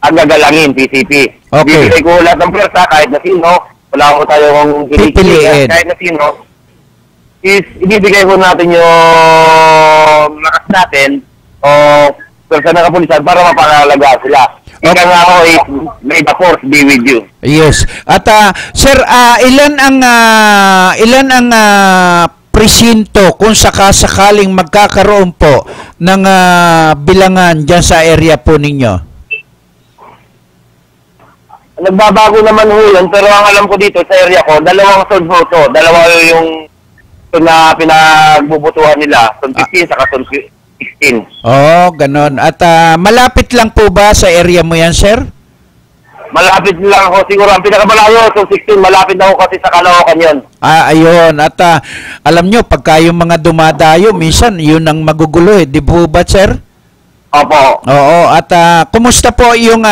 Gagalangin, PCP. Okay. Bibigay ko lahat ng pwersa kahit na sino. Wala ko tayong pipiliin. Kahit na sino, is ibibigay ko natin yung lakas natin o pwersa ng kapulisan para mapangalaga sila. Ika nga ako is, may the force be with you. Yes. At sir, ilan ang presinto kung sakasakaling magkakaroon po ng bilangan dyan sa area po ninyo? Nagbabago naman ho yun, pero ang alam ko dito sa area ko, 2 sold ho to. 2 yung na pinagbubutuhan nila, sold 15 saka sold 16. Ganon. At malapit lang po ba sa area mo yan, sir? Malapit lang ako. Siguro ang pinakamalayo, sold 16, malapit na ako kasi sa Caloocan yun. Ayun. At alam nyo, pagka yung mga dumadayo, minsan yun ang magugulo di po ba, sir? Opo. Oo, at kumusta po yung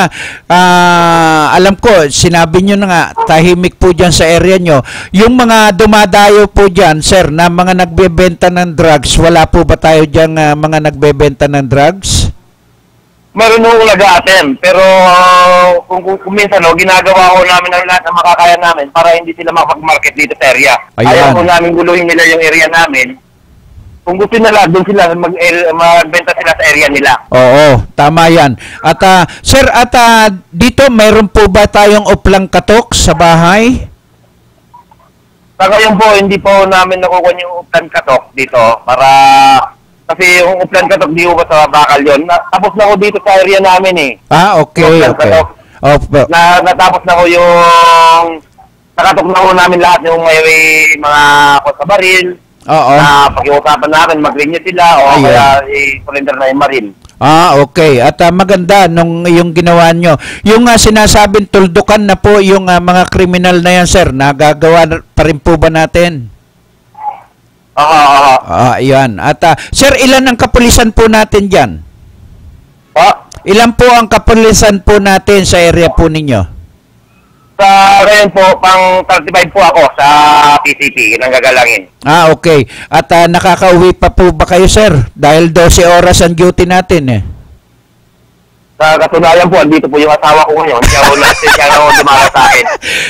alam ko, sinabi nyo na nga, tahimik po dyan sa area nyo. Yung mga dumadayo po dyan, sir, na mga nagbebenta ng drugs, wala po ba tayo dyan mga nagbebenta ng drugs? Meron nung nag-a-attempt, pero kung minsan ginagawa ko namin ang lahat na makakaya namin para hindi sila makapag-market dito sa area. Ayaw ko namin guluhin nila yung area namin. Kung gusto nila, doon sila magbenta sila sa area nila. Oo, tama yan. At sir, dito mayroon po ba tayong uplang katok sa bahay? Sa ngayon po, hindi po namin nakukuha yung uplan katok dito para kasi yung uplan katok di ko pa sa bakal yun. Tapos na ko dito sa area namin eh. Okay, okay. Natapos na ko yung nakatok na ko namin lahat yung may mga baril. Oo. Na pag-iusapan namin, mag-renew sila o kaya i-surrender na yung maril. Okay. At maganda nung yung ginawa nyo. Yung sinasabing tuldukan na po yung mga kriminal na yan, sir. Nagagawa pa rin po ba natin? Yan. At sir, ilan ang kapulisan po natin dyan? Ilan po ang kapulisan po natin sa area po ninyo? Sa ngayon po, pang 35 po ako sa PCP, ng Gagalangin. Okay. At nakakauwi pa po ba kayo, sir? Dahil 12 oras ang duty natin eh. Sa katunayan po, andito po yung asawa ko ngayon. Kaya ako dumala sa akin.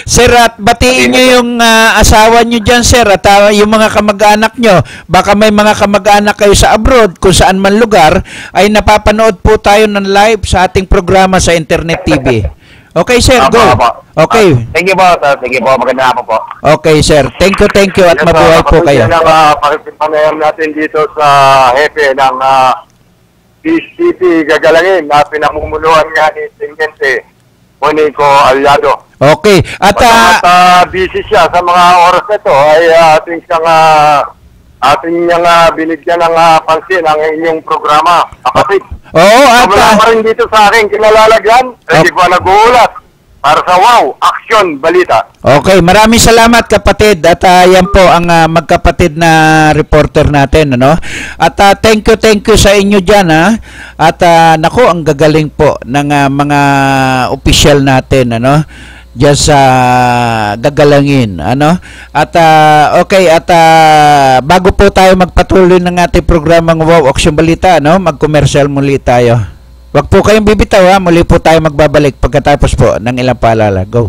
Sir, at batiin nyo yung asawa nyo dyan, sir, at yung mga kamag-anak nyo. Baka may mga kamag-anak kayo sa abroad, kung saan man lugar, ay napapanood po tayo ng live sa ating programa sa Internet TV. Okay, sir, go. Okay. Thank you po, sir. Thank you po. Magandang hapon po. Okay, sir. Thank you at mabuhay po kayo. Pakipanayan natin dito sa hepe ng PCP Gagalangin na pinamumunuan nga ni Teniente Monico Aliado. Okay. At busy siya sa mga oras na ito ay ating niyang binigyan ng pansin ang inyong programa. Kapatid. At wala pa rin dito sa akin kinalalagyan. Hindi ko nag-uulat. Para sa Wow Action Balita. Okay, maraming salamat kapatid. At yan po ang magkapatid na reporter natin, ano? At thank you sa inyo diyan, ha. At nako, ang gagaling po ng mga opisyal natin, ano? Diyan sa Gagalangin, ano? At okay, at bago po tayo magpatuloy ng ating programang Wow Action Balita, ano? Mag-commercial muli tayo. Wag po kayong bibitaw ha. Muli po tayo magbabalik pagkatapos po ng ilang paalala. Go.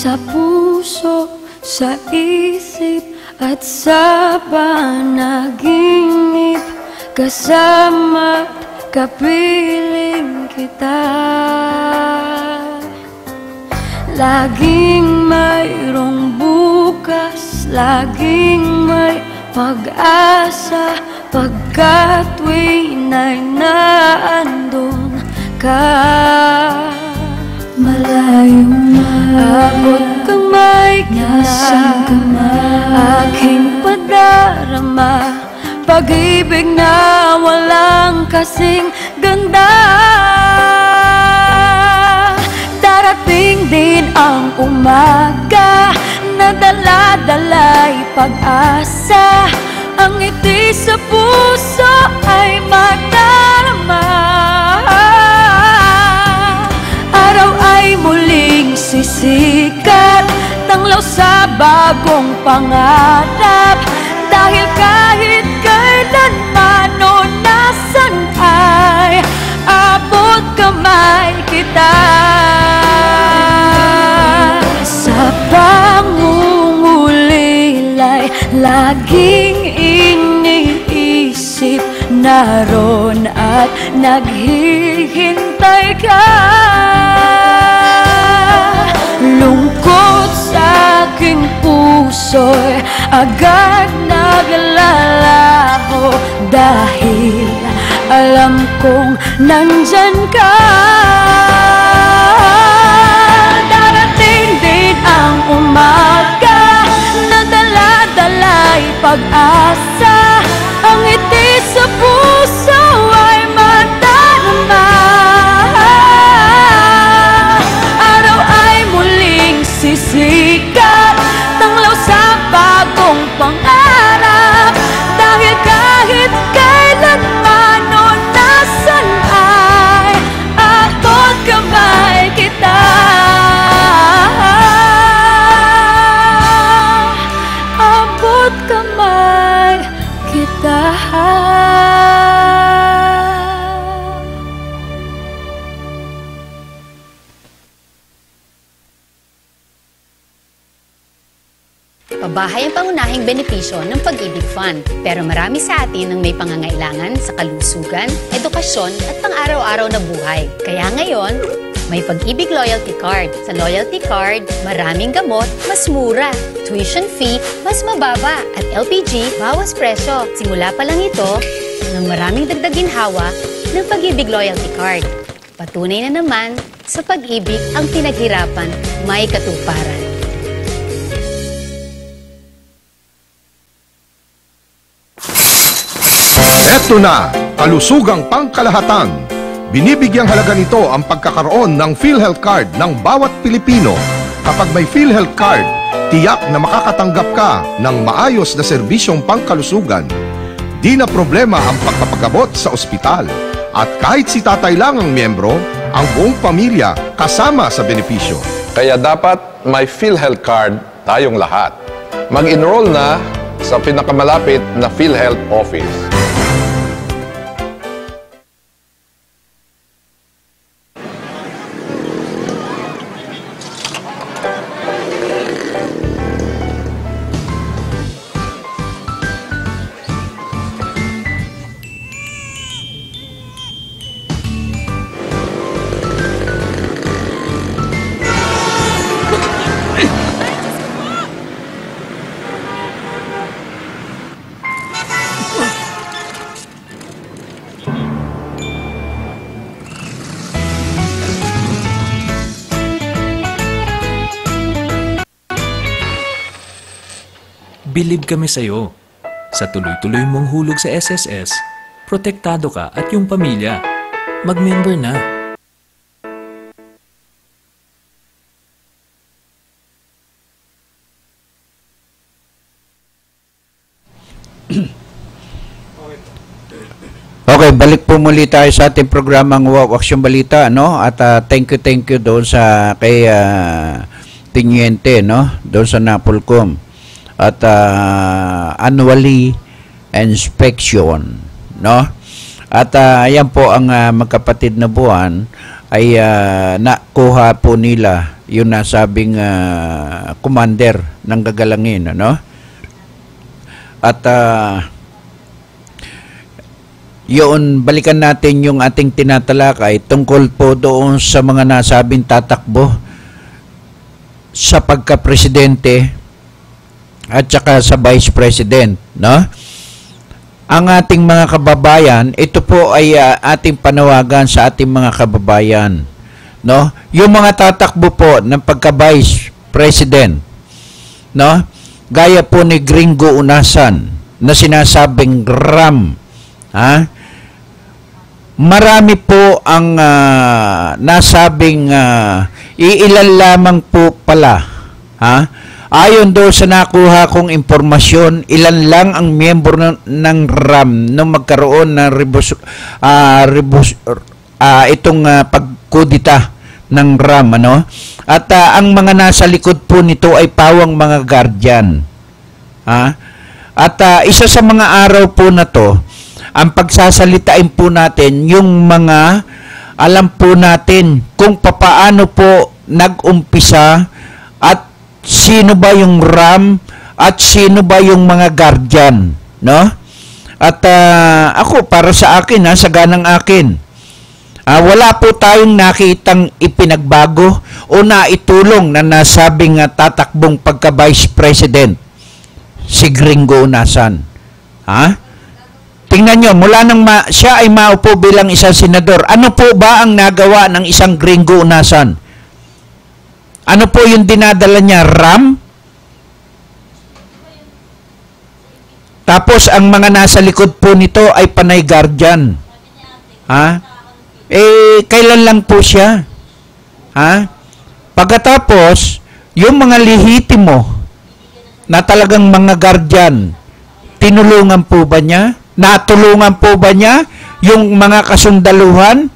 Sa puso, sa isip at sa panaginip, kasama kapiling kita. Laging mayroong bukas, laging may pag-asa, pagkat tuwina'y naandun ka. Malayo na, abot kamay nasan ka man, aking padarama, pag-ibig na walang kasing ganda. Darating din ang umaga na dala-dala'y pag-asa, ang ngiti sa puso ay madarama. Araw ay muling sisikat, tanglaw sa bagong pangarap, dahil kahit kailanman o nasan ay abot kamay kita. Sa pangungulilay, laging iniisip, naroon at naghihintay ka. Lungkot sa aking puso'y agad naglalaho, dahil alam kong nandyan ka. Darating din ang umaga na dala-dala'y pag-asa, ang ngiti sa puso ay madarama. Araw ay muling sisikat, tanglaw sa bagong pangarap, dahil kahit kailanman o nasan ay abot kamay kita. Abot kamay kita. Pabahay ang pangunahing benepisyo ng Pag-ibig Fund. Pero marami sa atin ang may pangangailangan sa kalusugan, edukasyon at pang-araw-araw na buhay. Kaya ngayon, may Pag-ibig Loyalty Card. Sa Loyalty Card, maraming gamot, mas mura. Tuition fee, mas mababa. At LPG, bawas presyo. Simula pa lang ito ng maraming dagdag ginhawa ng Pag-ibig Loyalty Card. Patunay na naman, sa pag-ibig ang pinaghirapan may katuparan. Eto na, kalusugang pangkalahatan. Binibigyang halaga nito ang pagkakaroon ng PhilHealth Card ng bawat Pilipino. Kapag may PhilHealth Card, tiyak na makakatanggap ka ng maayos na serbisyong pangkalusugan. Di na problema ang pagpapagabot sa ospital. At kahit si tatay lang ang miyembro, ang buong pamilya kasama sa benepisyo. Kaya dapat may PhilHealth Card tayong lahat. Mag-enroll na sa pinakamalapit na PhilHealth office. Bilib kami sa'yo. Sa tuloy-tuloy mong hulog sa SSS, protektado ka at yung pamilya. mag-member na. Okay, balik po muli tayo sa ating programang Aksyon Balita, no? At thank you doon sa kay Tiniente, no? Doon sa Napolcom. At annually inspection, no? At ayan po ang magkapatid na buwan ay nakuha po nila yung nasabing commander ng gagalangin, no? At yun, balikan natin yung ating tinatalakay tungkol po doon sa mga nasabing tatakbo sa pagka-presidente at saka sa vice president, no? Ang ating mga kababayan, ito po ay ating panawagan sa ating mga kababayan, no? Yung mga tatakbo po ng pagka-vice president, no? Gaya po ni Gringo Unasan na sinasabing RAM, ha? Marami po ang nasabing iilan lamang po pala, ha? Ayon doon sa nakuha kong impormasyon, ilan lang ang miyembro ng RAM nung magkaroon ng itong pagkudita ng RAM, ano? At ang mga nasa likod po nito ay pawang mga guardian, ha? At isa sa mga araw po na to, ang pagsasalitain po natin yung mga alam po natin kung papaano po nag-umpisa at sino ba yung RAM at sino ba yung mga guardian, no? At ako, para sa akin, sa ganang akin, wala po tayong nakitang ipinagbago o naitulong na nasabing tatakbong pagka-vice president si Gringo Unasan, ha? Tingnan nyo, mula nang siya ay maupo bilang isang senador, ano po ba ang nagawa ng isang Gringo Unasan? Ano po yung dinadala niya? RAM? Tapos ang mga nasa likod po nito ay panay guardian. Ha? Kailan lang po siya? Ha? Pagkatapos, yung mga lehitimo na talagang mga guardian, tinulungan po ba niya? Natulungan po ba niya yung mga kasundaluhan?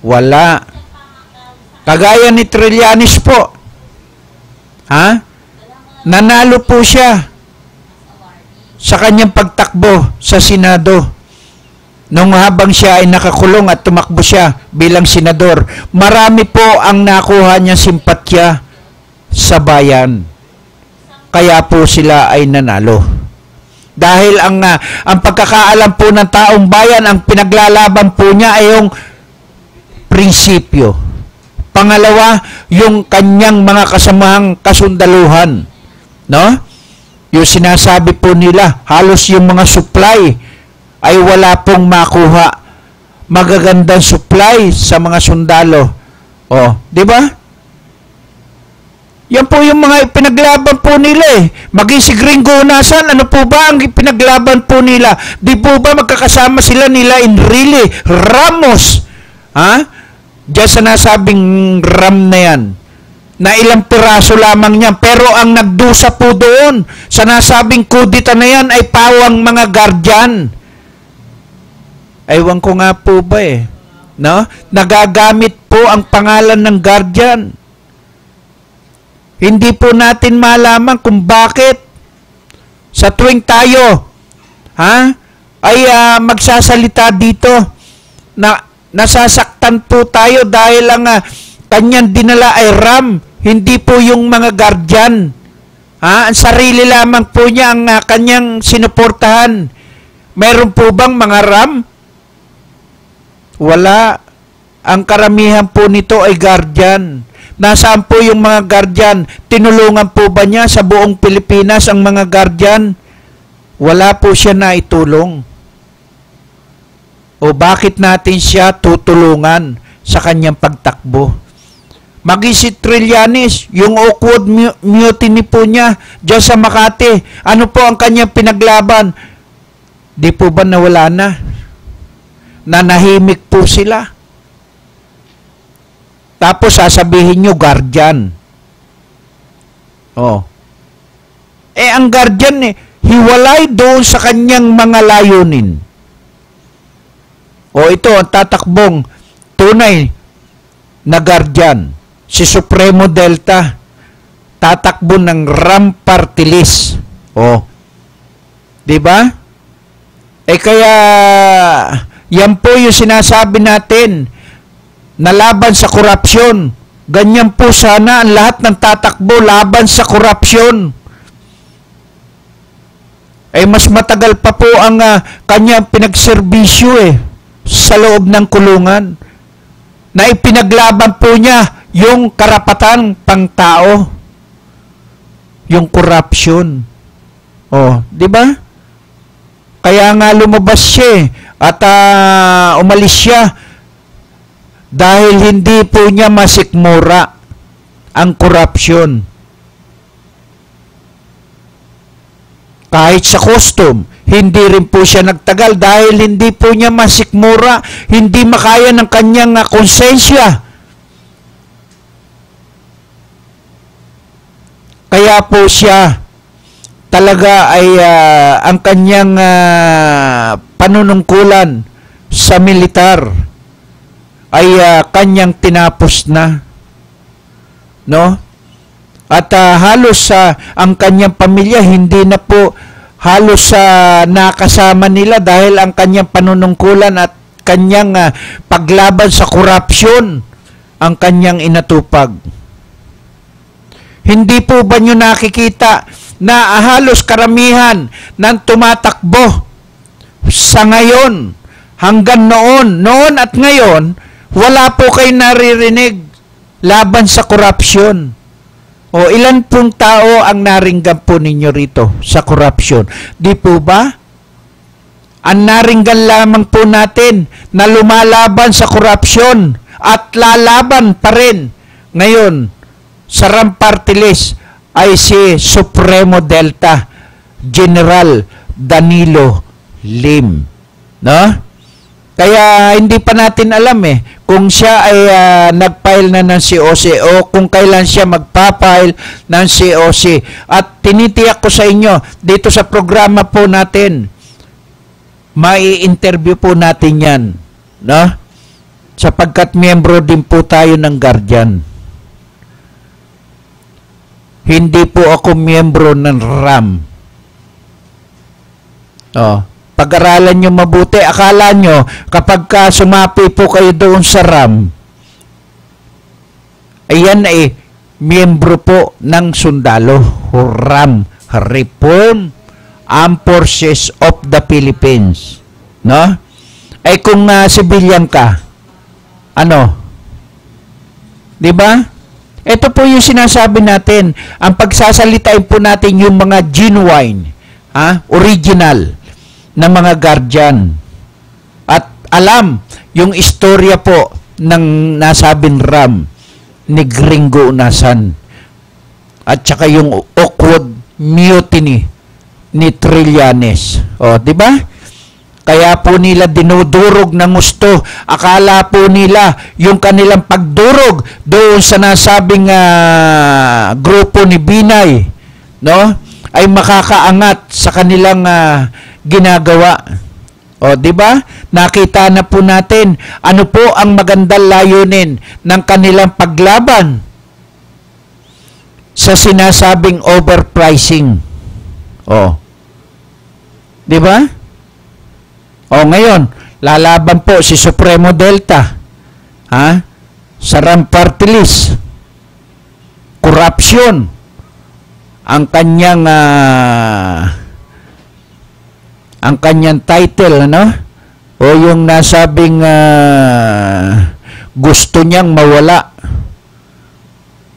Wala. Kagaya ni Trillanes po. Ha? Nanalo po siya sa kanyang pagtakbo sa Senado. Nung habang siya ay nakakulong at tumakbo siya bilang senador, marami po ang nakuha niya simpatya sa bayan. Kaya po sila ay nanalo. Dahil ang pagkakaalam po ng taong bayan, ang pinaglalaban po niya ay yung prinsipyo. Pangalawa, yung kanyang mga kasamahang kasundaluhan, no? Yung sinasabi po nila, halos yung mga supply ay wala pong makuha. Magagandang supply sa mga sundalo. Di ba? Yan po yung mga ipinaglaban po nila Maging si Gringo Unasan, ano po ba ang ipinaglaban po nila? Di po ba magkakasama sila nila Enrile Ramos? Ha? Diyan sa nasabing RAM na yan. Na ilang piraso lamang niyan. Pero ang nagdusa po doon sa nasabing kudita na yan ay pawang mga guardian. Ewan ko nga po ba no? Nagagamit po ang pangalan ng guardian. Hindi po natin malaman kung bakit sa tuwing tayo ay magsasalita dito na nasasaktan po tayo dahil ang kanyang dinala ay RAM, hindi po yung mga guardian. Ang sarili lamang po niya ang kanyang sinuportahan. Meron po bang mga RAM? Wala. Ang karamihan po nito ay guardian. Nasaan po yung mga guardian? Tinulungan po ba niya sa buong Pilipinas ang mga guardian? Wala po siya na itulong. O bakit natin siya tutulungan sa kanyang pagtakbo? Maging si Trillanes, yung awkward mutiny po niya dyan sa Makati, ano po ang kanyang pinaglaban? Di po ba nawala na? Nanahimik po sila. Tapos sasabihin nyo, guardian. Oh. Ang guardian hiwalay doon sa kanyang mga layunin. Ito ang tatakbong tunay na guardian. Si Supremo Delta, tatakbo ng RAM Party List. Diba? Kaya, yan po yung sinasabi natin na laban sa korupsyon. Ganyan po sana ang lahat ng tatakbo laban sa korupsyon. Mas matagal pa po ang kanyang pinagserbisyo sa loob ng kulungan. Na ipinaglaban po niya yung karapatan pangtao. Yung korupsyon. Di ba? Kaya nga lumabas siya at umalis siya dahil hindi po niya masikmura ang korupsyon. Kahit sa custom, hindi rin po siya nagtagal dahil hindi po niya masikmura, hindi makaya ng kanyang konsensya. Kaya po siya talaga ay ang kanyang panunungkulan sa militar ay kanyang tinapos na, no? At halos ang kanyang pamilya hindi na po halos nakasama nila dahil ang kanyang panunungkulan at kanyang paglaban sa korupsyon ang kanyang inatupag. Hindi po ba nyo nakikita na halos karamihan ng tumatakbo sa ngayon hanggang noon at ngayon, wala po kayo naririnig laban sa korupsyon. Ilan pong tao ang naringgan po ninyo rito sa korupsyon? Di po ba? Ang naringgan lamang po natin na lumalaban sa korupsyon at lalaban pa rin ngayon sa RAM Party List ay si Supremo Delta General Danilo Lim. No? Kaya hindi pa natin alam kung siya ay nag-file na ng COC o kung kailan siya magpa-file ng COC. At tinitiyak ko sa inyo, dito sa programa po natin, mai-interview po natin yan. No? Sapagkat miyembro din po tayo ng Guardian. Hindi po ako miyembro ng RAM. Pag-aralan nyo mabuti, akala nyo kapag sumapi po kayo doon sa RAM, ayan miyembro po ng sundalo, RAM, Reform Armed Forces of the Philippines. No? Kung civilian ka, ano? Di ba? Ito po yung sinasabi natin, ang pagsasalitain po natin yung mga genuine, original na mga guardian. At alam yung istorya po ng nasabing RAM ni Gringo Unasan. At saka yung awkward mutiny ni Trillanes. Di ba? Kaya po nila dinudurog ng gusto. Akala po nila yung kanilang pagdurog doon sa nasabing grupo ni Binay, no, ay makakaangat sa kanilang ginagawa. Di ba? Nakita na po natin ano po ang magandang layunin ng kanilang paglaban sa sinasabing overpricing. Di ba? Ngayon, lalaban po si Supremo Delta sa RAM Party List. Corruption ang kanyang title, ano? O yung nasabing gusto niyang mawala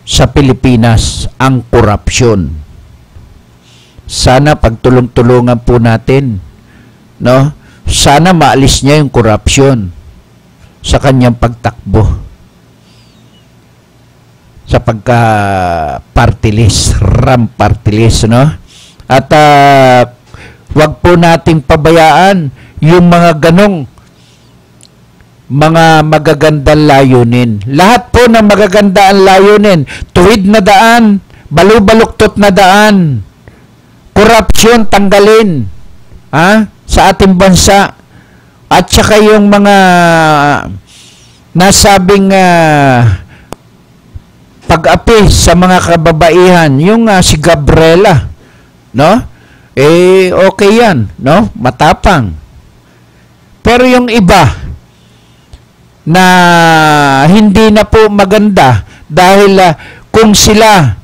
sa Pilipinas ang korupsyon. Sana pagtulong-tulungan po natin, no? Sana maalis niya yung korupsyon sa kanyang pagtakbo sa pagka-party list, RAM party list, no? At wag po nating pabayaan yung mga ganong mga magagandang layunin. Lahat po ng magagandang layunin, tuwid na daan, balubaluktot na daan, korupsyon tanggalin sa ating bansa, at saka yung mga nasabing pag-api sa mga kababaihan, yung si Gabriela, no? Okay yan, no? Matapang. Pero yung iba na hindi na po maganda dahil kung sila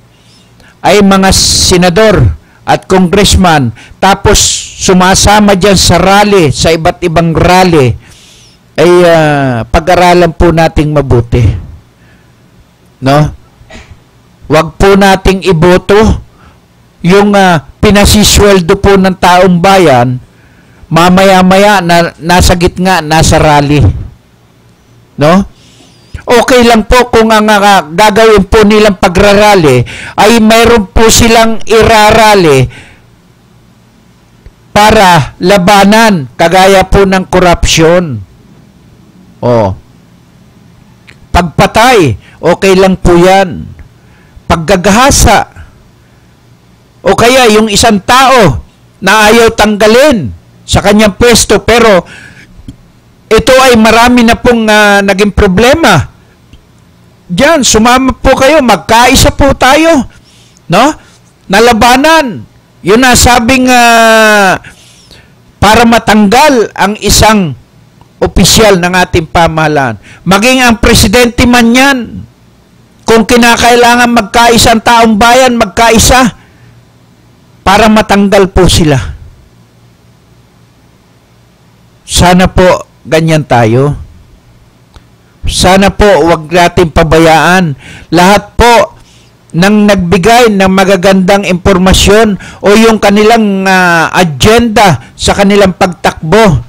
ay mga senador at congressman tapos sumasama dyan sa rally, sa iba't ibang rally, ay pag-aralan po nating mabuti, no? Wag po nating iboto yung pinasisweldo po ng taong bayan, mamaya-maya na nasa gitna, nasa rally, no? Okay lang po kung ang gagawin po nilang pagrarally ay mayroon po silang irarally para labanan kagaya po ng korupsyon. Pagpatay, okay lang po yan. Paggagahasa, o kaya yung isang tao na ayaw tanggalin sa kanyang pwesto, pero ito ay marami na pong naging problema. Diyan, sumama po kayo, magkaisa po tayo, no? Nalabanan. Yun na sabing para matanggal ang isang opisyal ng ating pamahalaan. Maging ang presidente man yan, kung kinakailangan magkaisa ang taong bayan, magkaisa para matanggal po sila. Sana po ganyan tayo. Sana po wag natin pabayaan. Lahat po ng nagbigay ng magagandang impormasyon o yung kanilang agenda sa kanilang pagtakbo,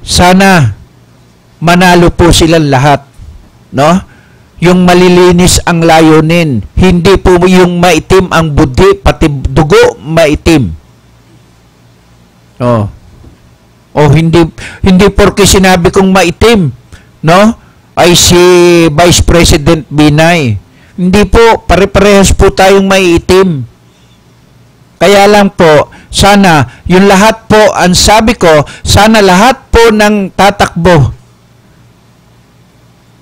sana manalo po silang lahat, no? Yung malilinis ang layunin, hindi po yung maitim ang budi, pati dugo maitim. Hindi porke sinabi kong maitim, no? Ay si Vice President Binay. Hindi po, pare-parehas po tayong maiitim. Kaya lang po, sana yung lahat po, ang sabi ko, sana lahat po ng tatakbo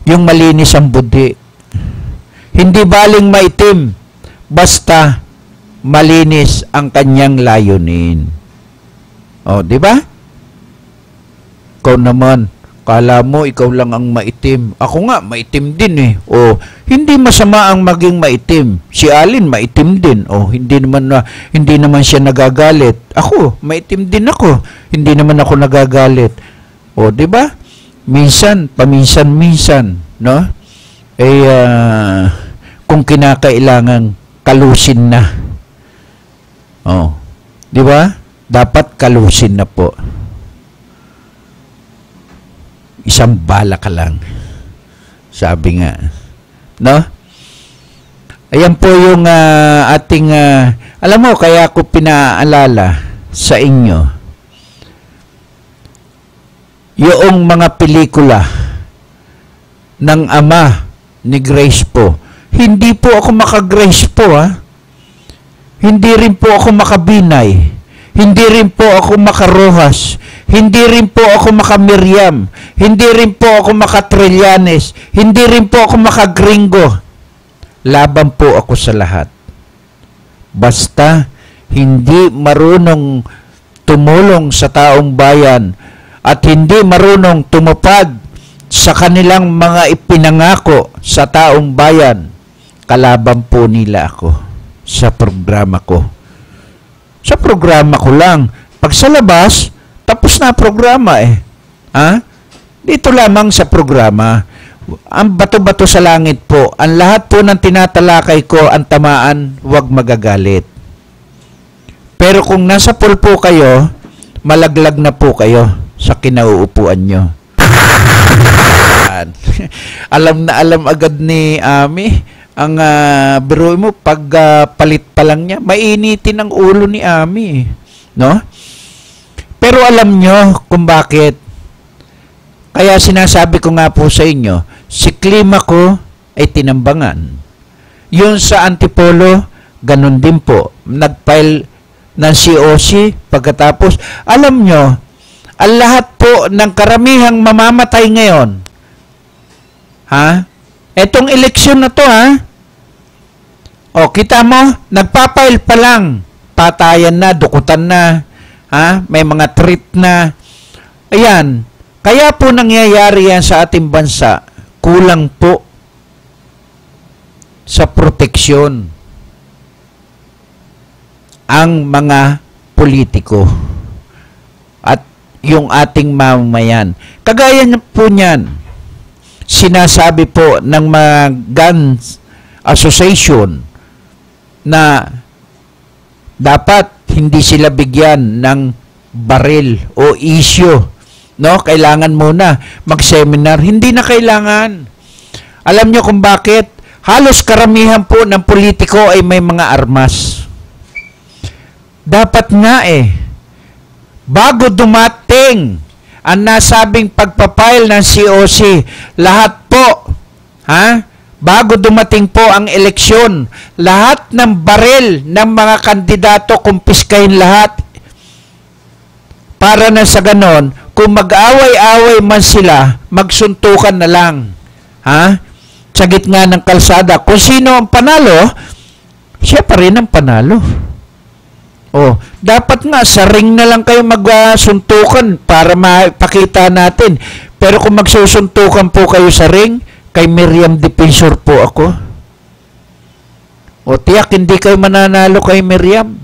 yung malinis ang budi. Hindi baling maitim, basta malinis ang kanyang layunin. Di ba? Ikaw naman, kala mo ikaw lang ang maitim. Ako nga, maitim din eh. Hindi masama ang maging maitim. Si Alin, maitim din. Hindi naman siya nagagalit. Ako, maitim din ako. Hindi naman ako nagagalit. Di ba? Minsan, paminsan-minsan, no? Kung kinakailangan kalusin na. Di ba? Dapat kalusin na po. Isang bala ka lang. Sabi nga. No? Ayan po yung ating, alam mo, kaya ako pinaalala sa inyo, yung mga pelikula ng ama ni Grace po. Hindi po ako maka-Grace po, Hindi rin po ako maka-Binay. Hindi rin po ako maka-Rojas. Hindi rin po ako maka-Miriam. Hindi rin po ako maka-Trillanes. Hindi rin po ako maka-Gringo. Laban po ako sa lahat. Basta hindi marunong tumulong sa taong bayan at hindi marunong tumupad sa kanilang mga ipinangako sa taong bayan, kalaban po nila ako sa programa ko. Sa programa ko lang. Pag sa labas, tapos na programa Dito lamang sa programa, ang bato-bato sa langit po, ang lahat po ng tinatalakay ko, ang tamaan, huwag magagalit. Pero kung nasa pool po kayo, malaglag na po kayo sa kinauupuan nyo. Alam na alam agad ni Ami ang biro mo, pag palit pa lang niya, mainitin ang ulo ni Ami, no? Pero alam nyo kung bakit. Kaya sinasabi ko nga po sa inyo, si Climaco ay tinambangan. Yun sa Antipolo, ganun din po. Nag-file ng COC pagkatapos. Alam nyo, ang lahat po ng karamihang mamamatay ngayon, etong eleksyon na to, o, kita mo, nagpapail pa lang, patayan na, dukutan na, may mga treat na. Ayan, kaya po nangyayari yan sa ating bansa, kulang po sa proteksyon ang mga politiko at yung ating mamamayan. Kagaya po niyan, sinasabi po ng mga guns association na dapat hindi sila bigyan ng baril o issue. No, kailangan muna mag-seminar. Hindi na kailangan. Alam nyo kung bakit? Halos karamihan po ng politiko ay may mga armas. Dapat nga bago dumating ang nasabing pagpapile ng COC, lahat po, bago dumating po ang eleksyon, lahat ng baril ng mga kandidato kumpiskahin lahat. Para na sa ganon, kung mag-away-away man sila, magsuntukan na lang. Sa gitna ng kalsada. Kung sino ang panalo, siya pa rin ang panalo. Dapat nga sa ring na lang kayo magsuntukan para mapakita natin. Pero kung magsusuntukan po kayo sa ring, kay Miriam Defensor po ako. Tiyak, hindi kayo mananalo kay Miriam.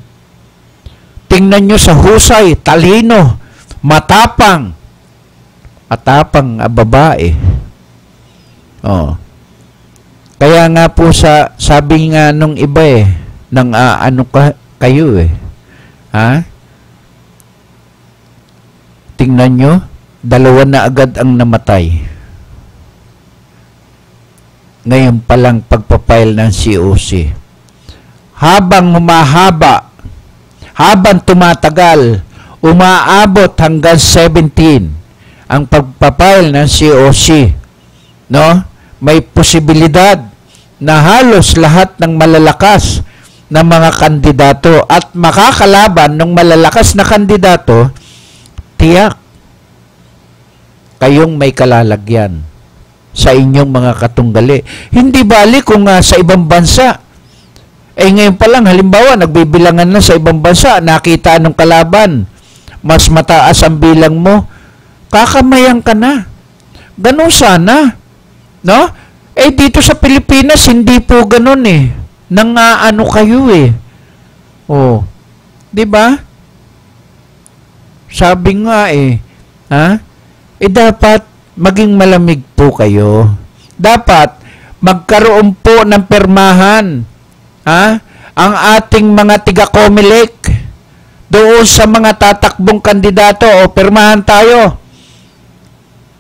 Tingnan nyo sa husay, talino, matapang. Matapang babae. Kaya nga po sabi nga nung iba nang kayo tingnan nyo, 2 na agad ang namatay. Ngayon palang pagpapile ng COC. Habang humahaba, habang tumatagal, umaabot hanggang 17 ang pagpapile ng COC. No? May posibilidad na halos lahat ng malalakas na mga kandidato at makakalaban ng malalakas na kandidato, tiyak kayong may kalalagyan sa inyong mga katunggali. Hindi bali kung sa ibang bansa. Ngayon pa lang, halimbawa, nagbibilangan na sa ibang bansa, nakita ng kalaban, mas mataas ang bilang mo, kakamayan ka na. Ganun sana. No? Dito sa Pilipinas, hindi po ganun nang kayo di ba? Sabi nga dapat maging malamig po kayo. Dapat magkaroon po ng permahan ang ating mga tiga-Comelec doon sa mga tatakbong kandidato. Permahan tayo.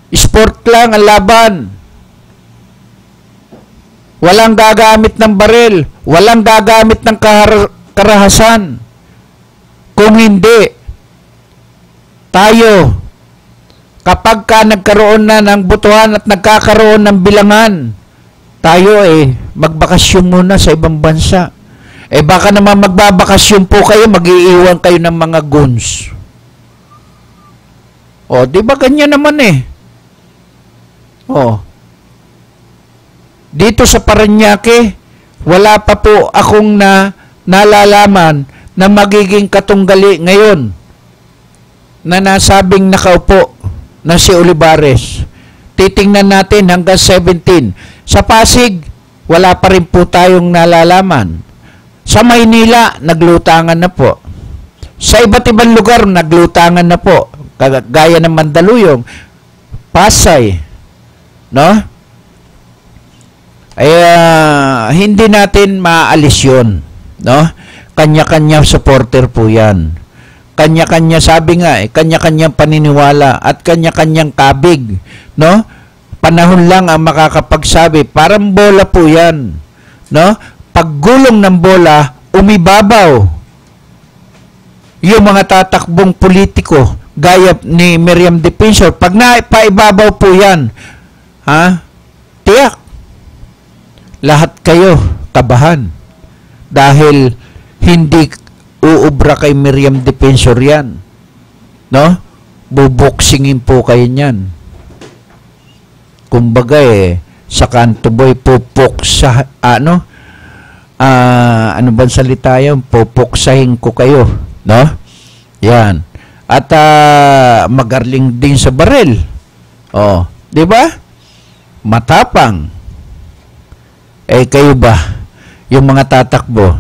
Sport lang ang laban. Walang gagamit ng baril. Walang gagamit ng karahasan. Kung hindi, tayo, kapag ka nagkaroon na ng botohan at nagkakaroon ng bilangan, tayo magbakasyon muna sa ibang bansa. Baka naman magbabakasyon po kayo, mag-iiwan kayo ng mga guns. Di ba ganyan naman dito sa Parañaque, wala pa po akong nalalaman na magiging katunggali ngayon na nasabing nakaupo na si Olivares. Titingnan natin hanggang 17. Sa Pasig, wala pa rin po tayong nalalaman. Sa Maynila, naglutangan na po. Sa iba't ibang lugar, naglutangan na po. Gaya ng Mandaluyong, Pasay, no? Hindi natin maalis yun, no? Kanya-kanya supporter po yan. Kanya-kanya, sabi nga kanya-kanyang paniniwala at kanya-kanyang kabig, no? Panahon lang ang makakapagsabi. Parang bola po yan, no? Paggulong ng bola, umibabaw yung mga tatakbong politiko, gaya ni Miriam Defensor, pag naipaibabaw po yan, tiyak, lahat kayo kabahan. Dahil hindi uubra kay Miriam Defensor yan. No? Buboksingin po kayo niyan. Kumbaga sa kanto boy, pupuksa, ano bang salita yun? Pupuksahin ko kayo. No? Yan. At magarling din sa baril. Oh, di ba? Matapang. Kayo ba? Yung mga tatakbo.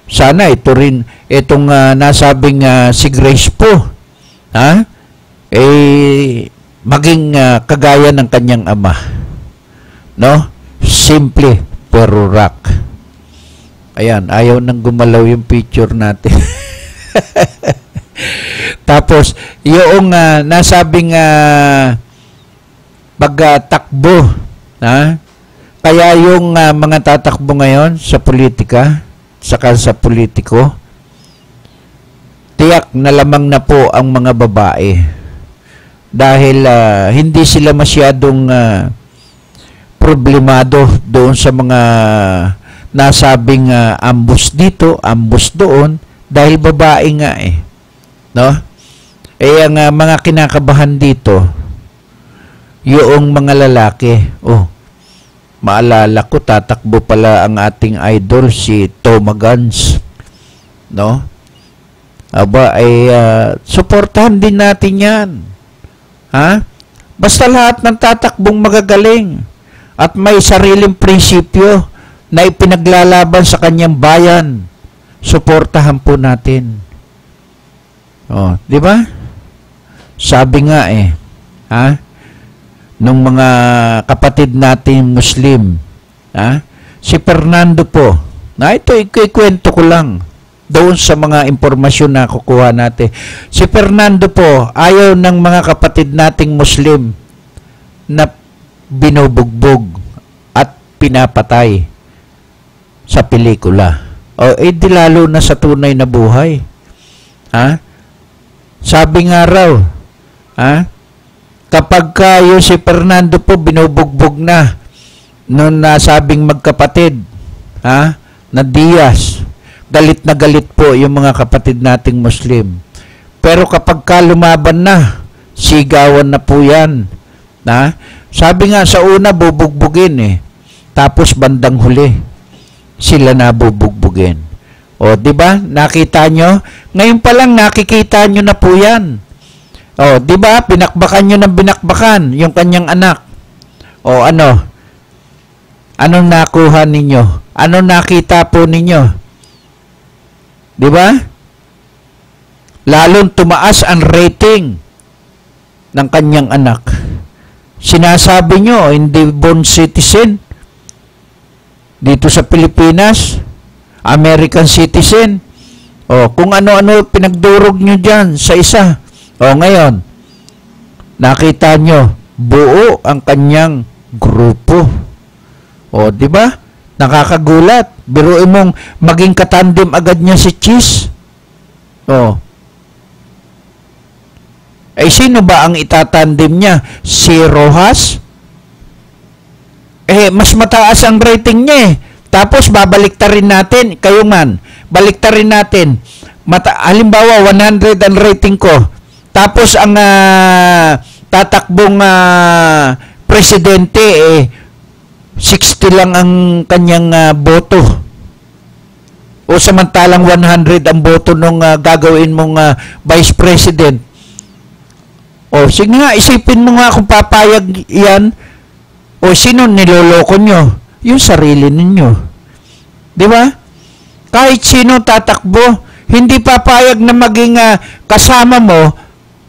Sana ito rin, itong nasabing si Grace po, maging kagaya ng kanyang ama. No? Simple pero rock. Ayan, ayaw nang gumalaw yung picture natin. Tapos, yung nasabing pagtakbo, kaya yung mga tatakbo ngayon sa politika, saka sa politiko, tiyak na lamang na po ang mga babae. Dahil hindi sila masyadong problemado doon sa mga nasabing ambus dito, ambus doon, dahil babae nga no? Ang mga kinakabahan dito, yung mga lalaki, maalala ko, tatakbo pala ang ating idol, si Toma Guns. No? Aba, suportahan din natin yan. Basta lahat ng tatakbong magagaling at may sariling prinsipyo na ipinaglalaban sa kanyang bayan, suportahan po natin. Di ba? Sabi nga nung mga kapatid natin Muslim, si Fernando po, ito ikwento ko lang doon sa mga impormasyon na kukuha natin. Si Fernando po, ayaw ng mga kapatid nating Muslim na binubugbog at pinapatay sa pelikula. Di lalo na sa tunay na buhay. Sabi nga raw, kapag yung si Fernando po binubugbog na noon nasabing magkapatid, na Diaz, galit na galit po yung mga kapatid nating Muslim. Pero kapag lumaban na, sigawan na po yan. Sabi nga sa una bubugbugin tapos bandang huli sila na bubugbugin. Di ba? Nakita nyo? Ngayon pa lang nakikita nyo na po yan. Di ba? Binakbakan nyo ng binakbakan yung kanyang anak. Anong nakuha ninyo? Anong nakita po ninyo? Di ba? Lalong tumaas ang rating ng kanyang anak. Sinasabi nyo, hindi born citizen dito sa Pilipinas, American citizen. Kung ano-ano pinagdurog nyo dyan sa isa. Ngayon, nakita nyo, buo ang kanyang grupo. Di ba? Nakakagulat. Biruin mong maging katandem agad niya si Cheese. Sino ba ang itatandem niya? Si Rojas? Mas mataas ang rating niya Tapos babaliktarin natin, kayo man, baliktarin natin. Halimbawa, 100 ang rating ko. Tapos ang tatakbong presidente, 60 lang ang kanyang boto. O samantalang 100 ang boto nung gagawin mong vice president. O sige nga, isipin mo nga kung papayag yan. O sino niloloko nyo? Yung sarili ninyo. Di ba? Kahit sino tatakbo, hindi papayag na maging kasama mo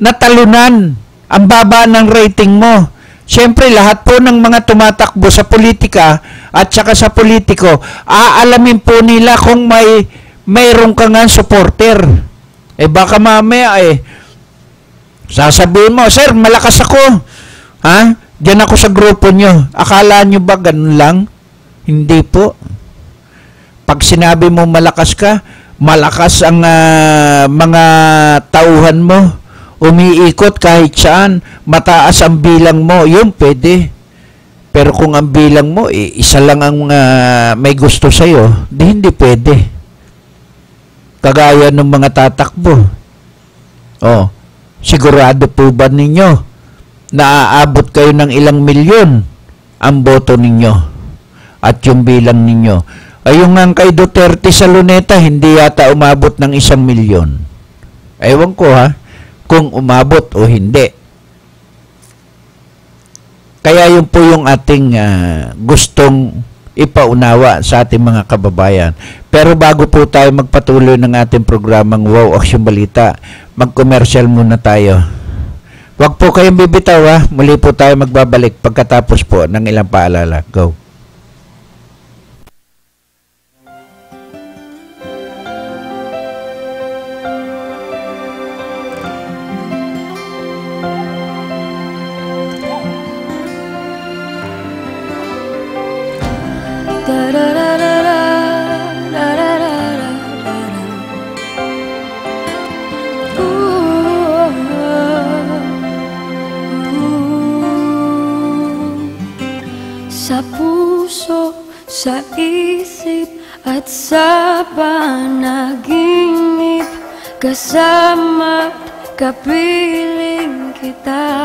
na talunan ang baba ng rating mo. Siyempre, lahat po ng mga tumatakbo sa politika at saka sa politiko, aalamin po nila kung mayroon ka nga supporter. Baka mamaya sasabihin mo, sir, malakas ako. Diyan ako sa grupo nyo. Akala nyo ba ganun lang? Hindi po. Pag sinabi mo malakas ka, malakas ang mga tauhan mo umiikot kahit saan, mataas ang bilang mo, yun pwede. Pero kung ang bilang mo, isa lang ang may gusto sa'yo, di hindi pwede. Kagaya ng mga tatakbo. Oh, sigurado po ba ninyo na aabot kayo ng ilang milyon ang boto ninyo at yung bilang ninyo? Ayun nga kay Duterte sa Luneta, hindi yata umabot ng 1 milyon. Ewan ko kung umabot o hindi. Kaya yun po yung ating gustong ipaunawa sa ating mga kababayan. Pero bago po tayo magpatuloy ng ating programang Wow Aksyon Balita, mag-commercial muna tayo. Huwag po kayong bibitaw muli po tayo magbabalik pagkatapos po ng ilang paalala. Go! Sa puso, sa isip at sa panaginip, kasama't kapiling kita.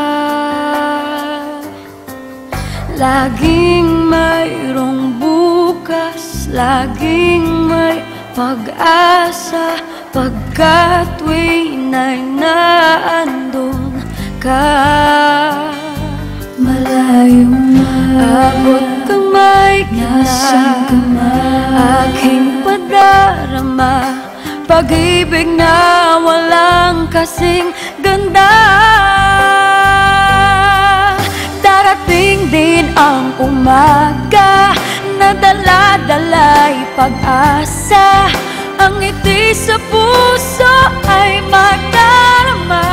Laging mayroong bukas, laging may pag-asa, pagkat tuwina'y naandun ka. Malayo na, abot kamay kita, aking padarama, pag-ibig na walang kasing ganda. Darating din ang umaga na dala-dala'y pag-asa, ang ngiti sa puso ay magdarama.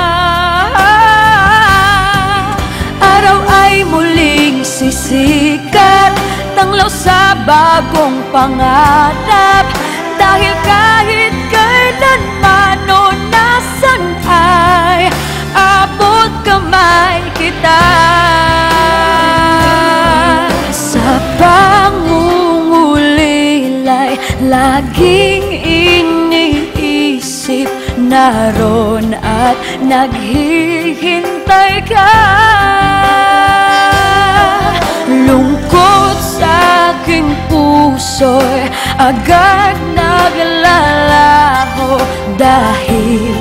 Araw ay muling sisikat, tanglaw sa bagong pangarap, dahil kahit kailanman o nasan ay abot kamay kita. Sa pangungulilay, laging iniisip, naroon at naghihintay ka. Lungkot sa aking puso'y agad naglalaho, dahil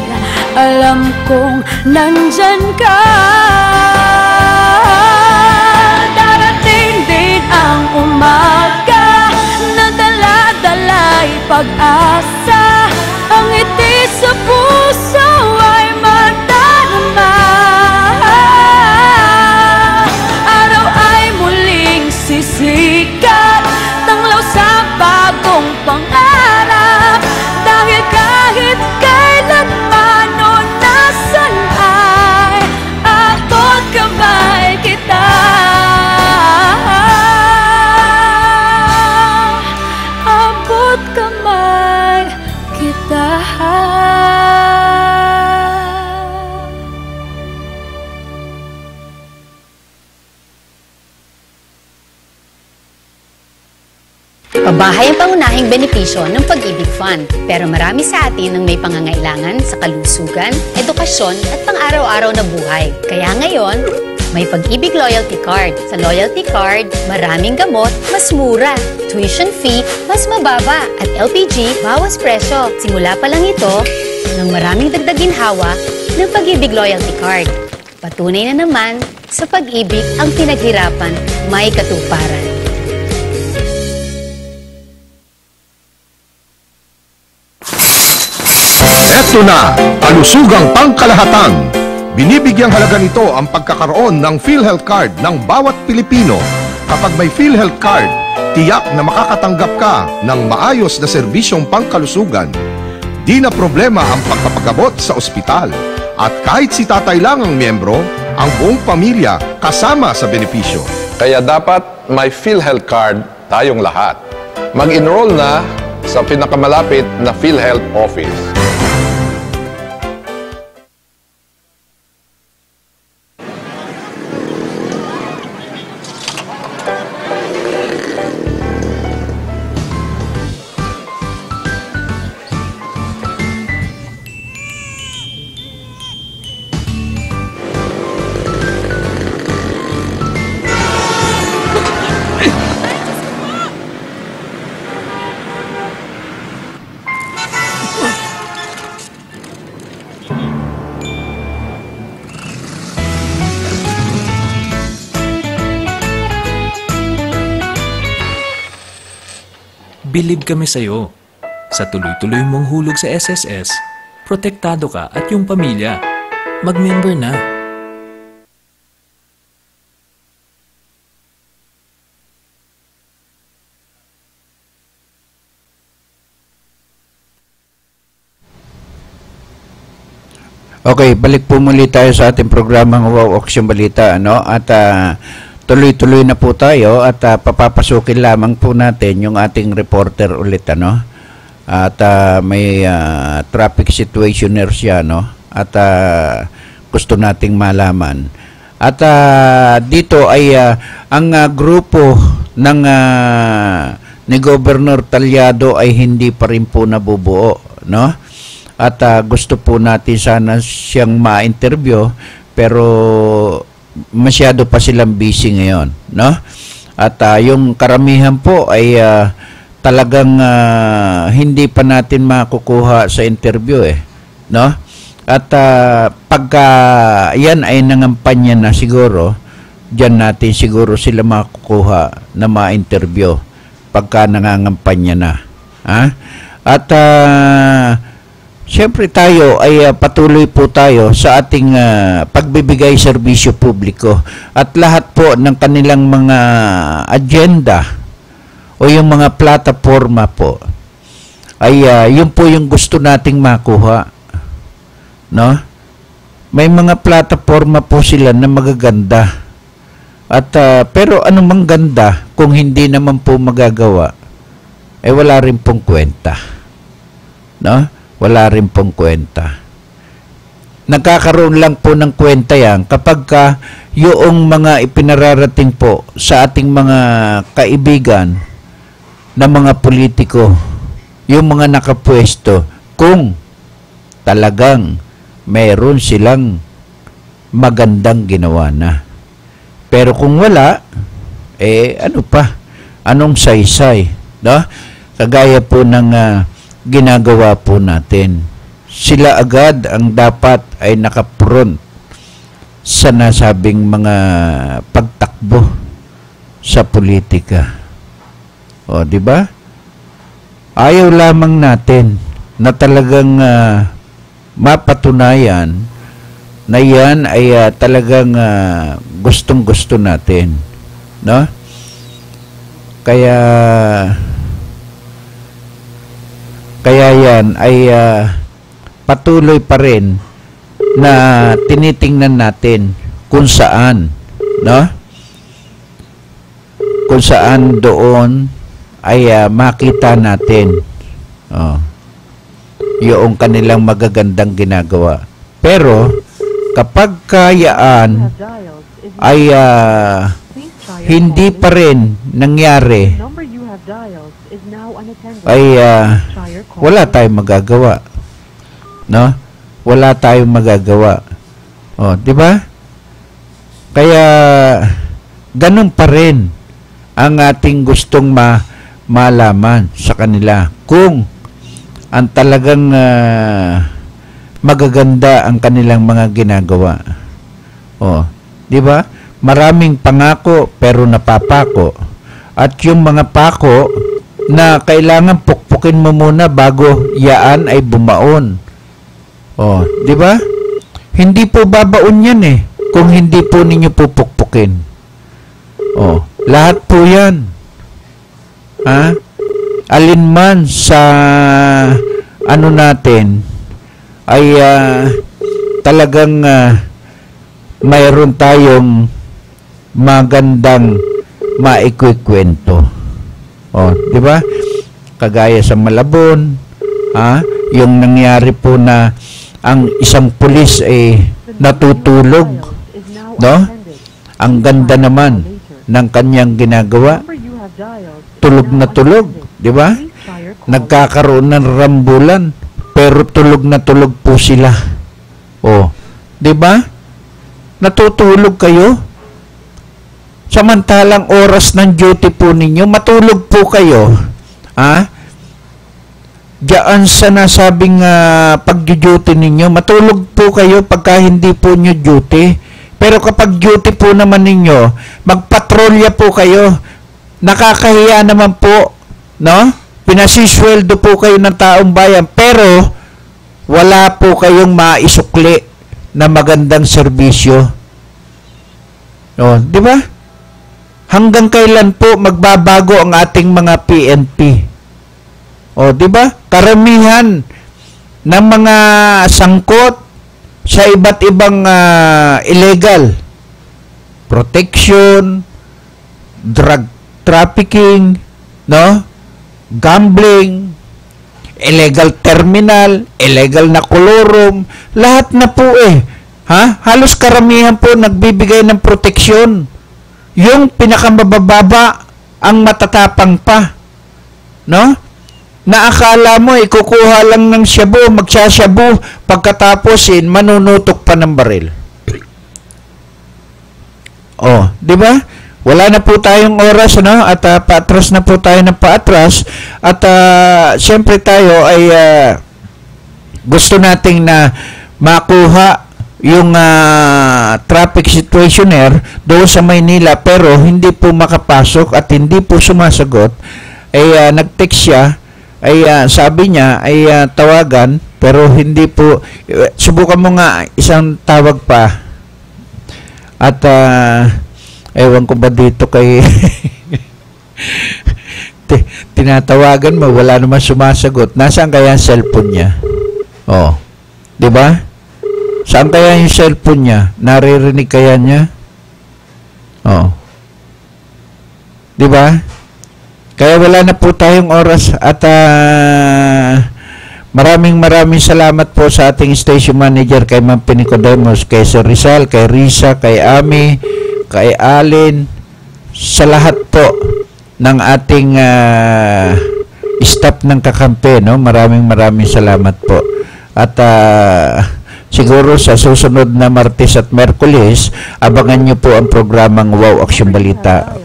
alam kong nandyan ka. Darating din ang umaga na dala-dala'y pag-asa, ang ngiti sa puso ay magdarama. Araw ay muling sisikat, tanglaw sa bagong pangarap, dahil kahit kailanman o nasan ay abot kamay kita. Abot kamay kita. Pabahay ang pangunahing benepisyo ng Pag-ibig Fund, pero marami sa atin ang may pangangailangan sa kalusugan, edukasyon at pang-araw-araw na buhay. Kaya ngayon, may Pag-ibig Loyalty Card. Sa Loyalty Card, maraming gamot, mas mura, tuition fee, mas mababa, at LPG, bawas presyo. Simula pa lang ito ng maraming dagdag ginhawa ng Pag-ibig Loyalty Card. Patunay na naman sa pag-ibig ang pinaghirapan, may katuparan. Eto na, kalusugang pangkalahatan. Binibigyang halaga nito ang pagkakaroon ng PhilHealth Card ng bawat Pilipino. Kapag may PhilHealth Card, tiyak na makakatanggap ka ng maayos na serbisyong pangkalusugan. Di na problema ang pagpapagabot sa ospital. At kahit si tatay lang ang miyembro, ang buong pamilya kasama sa benepisyo. Kaya dapat may PhilHealth Card tayong lahat. Mag-enroll na sa pinakamalapit na PhilHealth office. Bilib kami sa'yo. Sa tuloy-tuloy mong hulog sa SSS, protektado ka at yung pamilya. Mag-member na. Okay, balik po muli tayo sa ating programang Wow Aksyon Balita, ano? At tuloy-tuloy na po tayo at papapasukin lamang po natin yung ating reporter ulit, ano? At may traffic situationer siya, no? At gusto nating malaman. At dito ay ang grupo ng ni Governor Talyado ay hindi pa rin po nabubuo, no? At gusto po natin sana siyang ma-interview, pero masyado pa silang busy ngayon, no? At yung karamihan po ay talagang hindi pa natin makukuha sa interview, no? At pagka yan ay nangampanya na siguro, diyan natin siguro sila makukuha na ma-interview pagka nangangampanya na. At siyempre tayo ay patuloy po tayo sa ating pagbibigay serbisyo publiko at lahat po ng kanilang mga agenda o yung mga plataforma po ay yun po yung gusto nating makuha, no? May mga plataforma po sila na magaganda at pero anumang ganda kung hindi naman po magagawa ay wala rin pong kwenta, no? Wala rin pong kwenta. Nagkakaroon lang po ng kwenta yan kapag yung mga ipinararating po sa ating mga kaibigan na mga politiko, yung mga nakapwesto, kung talagang mayroon silang magandang ginawa na. Pero kung wala, ano pa? Anong saysay? No? Kagaya po ng ginagawa po natin. Sila agad ang dapat ay nakapront sa nasabing mga pagtakbo sa politika. O, di ba? Ayaw lamang natin na talagang mapatunayan na yan ay talagang gustong-gusto natin, no? Kaya yan ay patuloy pa rin na tinitingnan natin kung saan, no? Kung saan doon ay makita natin yung kanilang magagandang ginagawa. Pero kapag kayaan ay hindi pa rin nangyari, ay wala tayong magagawa, no? Wala tayong magagawa. Di ba? Kaya ganun pa rin ang ating gustong malaman sa kanila, kung ang talagang magaganda ang kanilang mga ginagawa. Di ba? Maraming pangako pero napapako. At yung mga pako na kailangan pukpukin mo muna bago yaan ay bumaon. Di ba? Hindi po babaon yan kung hindi po ninyo pupukpukin. Lahat po yan. Alinman sa ano natin ay talagang mayroon tayong magandang maikwikwento. Di ba? Kagaya sa Malabon, yung nangyari po na ang isang pulis ay natutulog, no? Ang ganda naman ng kanyang ginagawa. Tulog na tulog, di ba? Nagkakaroon ng rambulan, pero tulog na tulog po sila. Di ba? Natutulog kayo? Samantalang oras ng duty po ninyo, matulog po kayo. Diyan sa nasabing pag-duty ninyo, matulog po kayo pagka hindi po nyo duty. Pero kapag duty po naman ninyo, magpatrolya po kayo. Nakakahiya naman po, no? pinasisweldo po kayo ng taong bayan, pero wala po kayong maisukli na magandang serbisyo. O, di ba? Hanggang kailan po magbabago ang ating mga PNP? O, di ba? Karamihan ng mga sangkot sa iba't ibang illegal protection, drug trafficking, no? Gambling, illegal terminal, illegal na kolorum, lahat na po halos karamihan po nagbibigay ng proteksyon. Yung pinakamabababa ang matatapang pa, no? Naakala mo kukuha lang ng shabu, magsashabu, pagkatapos manunutok pa ng baril. Oh, di ba? Wala na po tayong oras, no? At paatras na po tayo ng paatras. At siyempre tayo ay gusto nating na makuha yung traffic situationer doon sa Maynila, pero hindi po makapasok at hindi po sumasagot. Ay nag-text siya, ay sabi niya ay tawagan, pero hindi po. Subukan mo nga isang tawag pa. At ewan ko ba dito kay tinatawagan mo, wala naman sumasagot. Nasaan kaya ang cellphone niya? Oh, di ba? Saan kaya yung cellphone niya? Naririnig kaya niya? Oh, di ba? Kaya wala na po tayong oras. At maraming salamat po sa ating station manager, kay Ma'am Pinicodemos, kay Sir Rizal, kay Risa, kay Ami, kay Alin, sa lahat po ng ating staff ng kakampi, no? Maraming salamat po. At siguro sa susunod na Martes at Merkulis, abangan nyo po ang programang Wow Action Balita.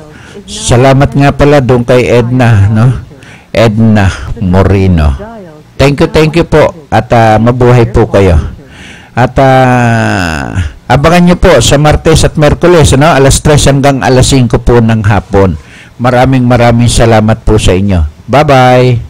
Salamat nga pala doon kay Edna, no? Edna Moreno. Thank you po. At mabuhay po kayo. At abangan nyo po sa Martes at Merkulis, no? Alas 3 hanggang alas 5 po ng hapon. Maraming salamat po sa inyo. Bye-bye!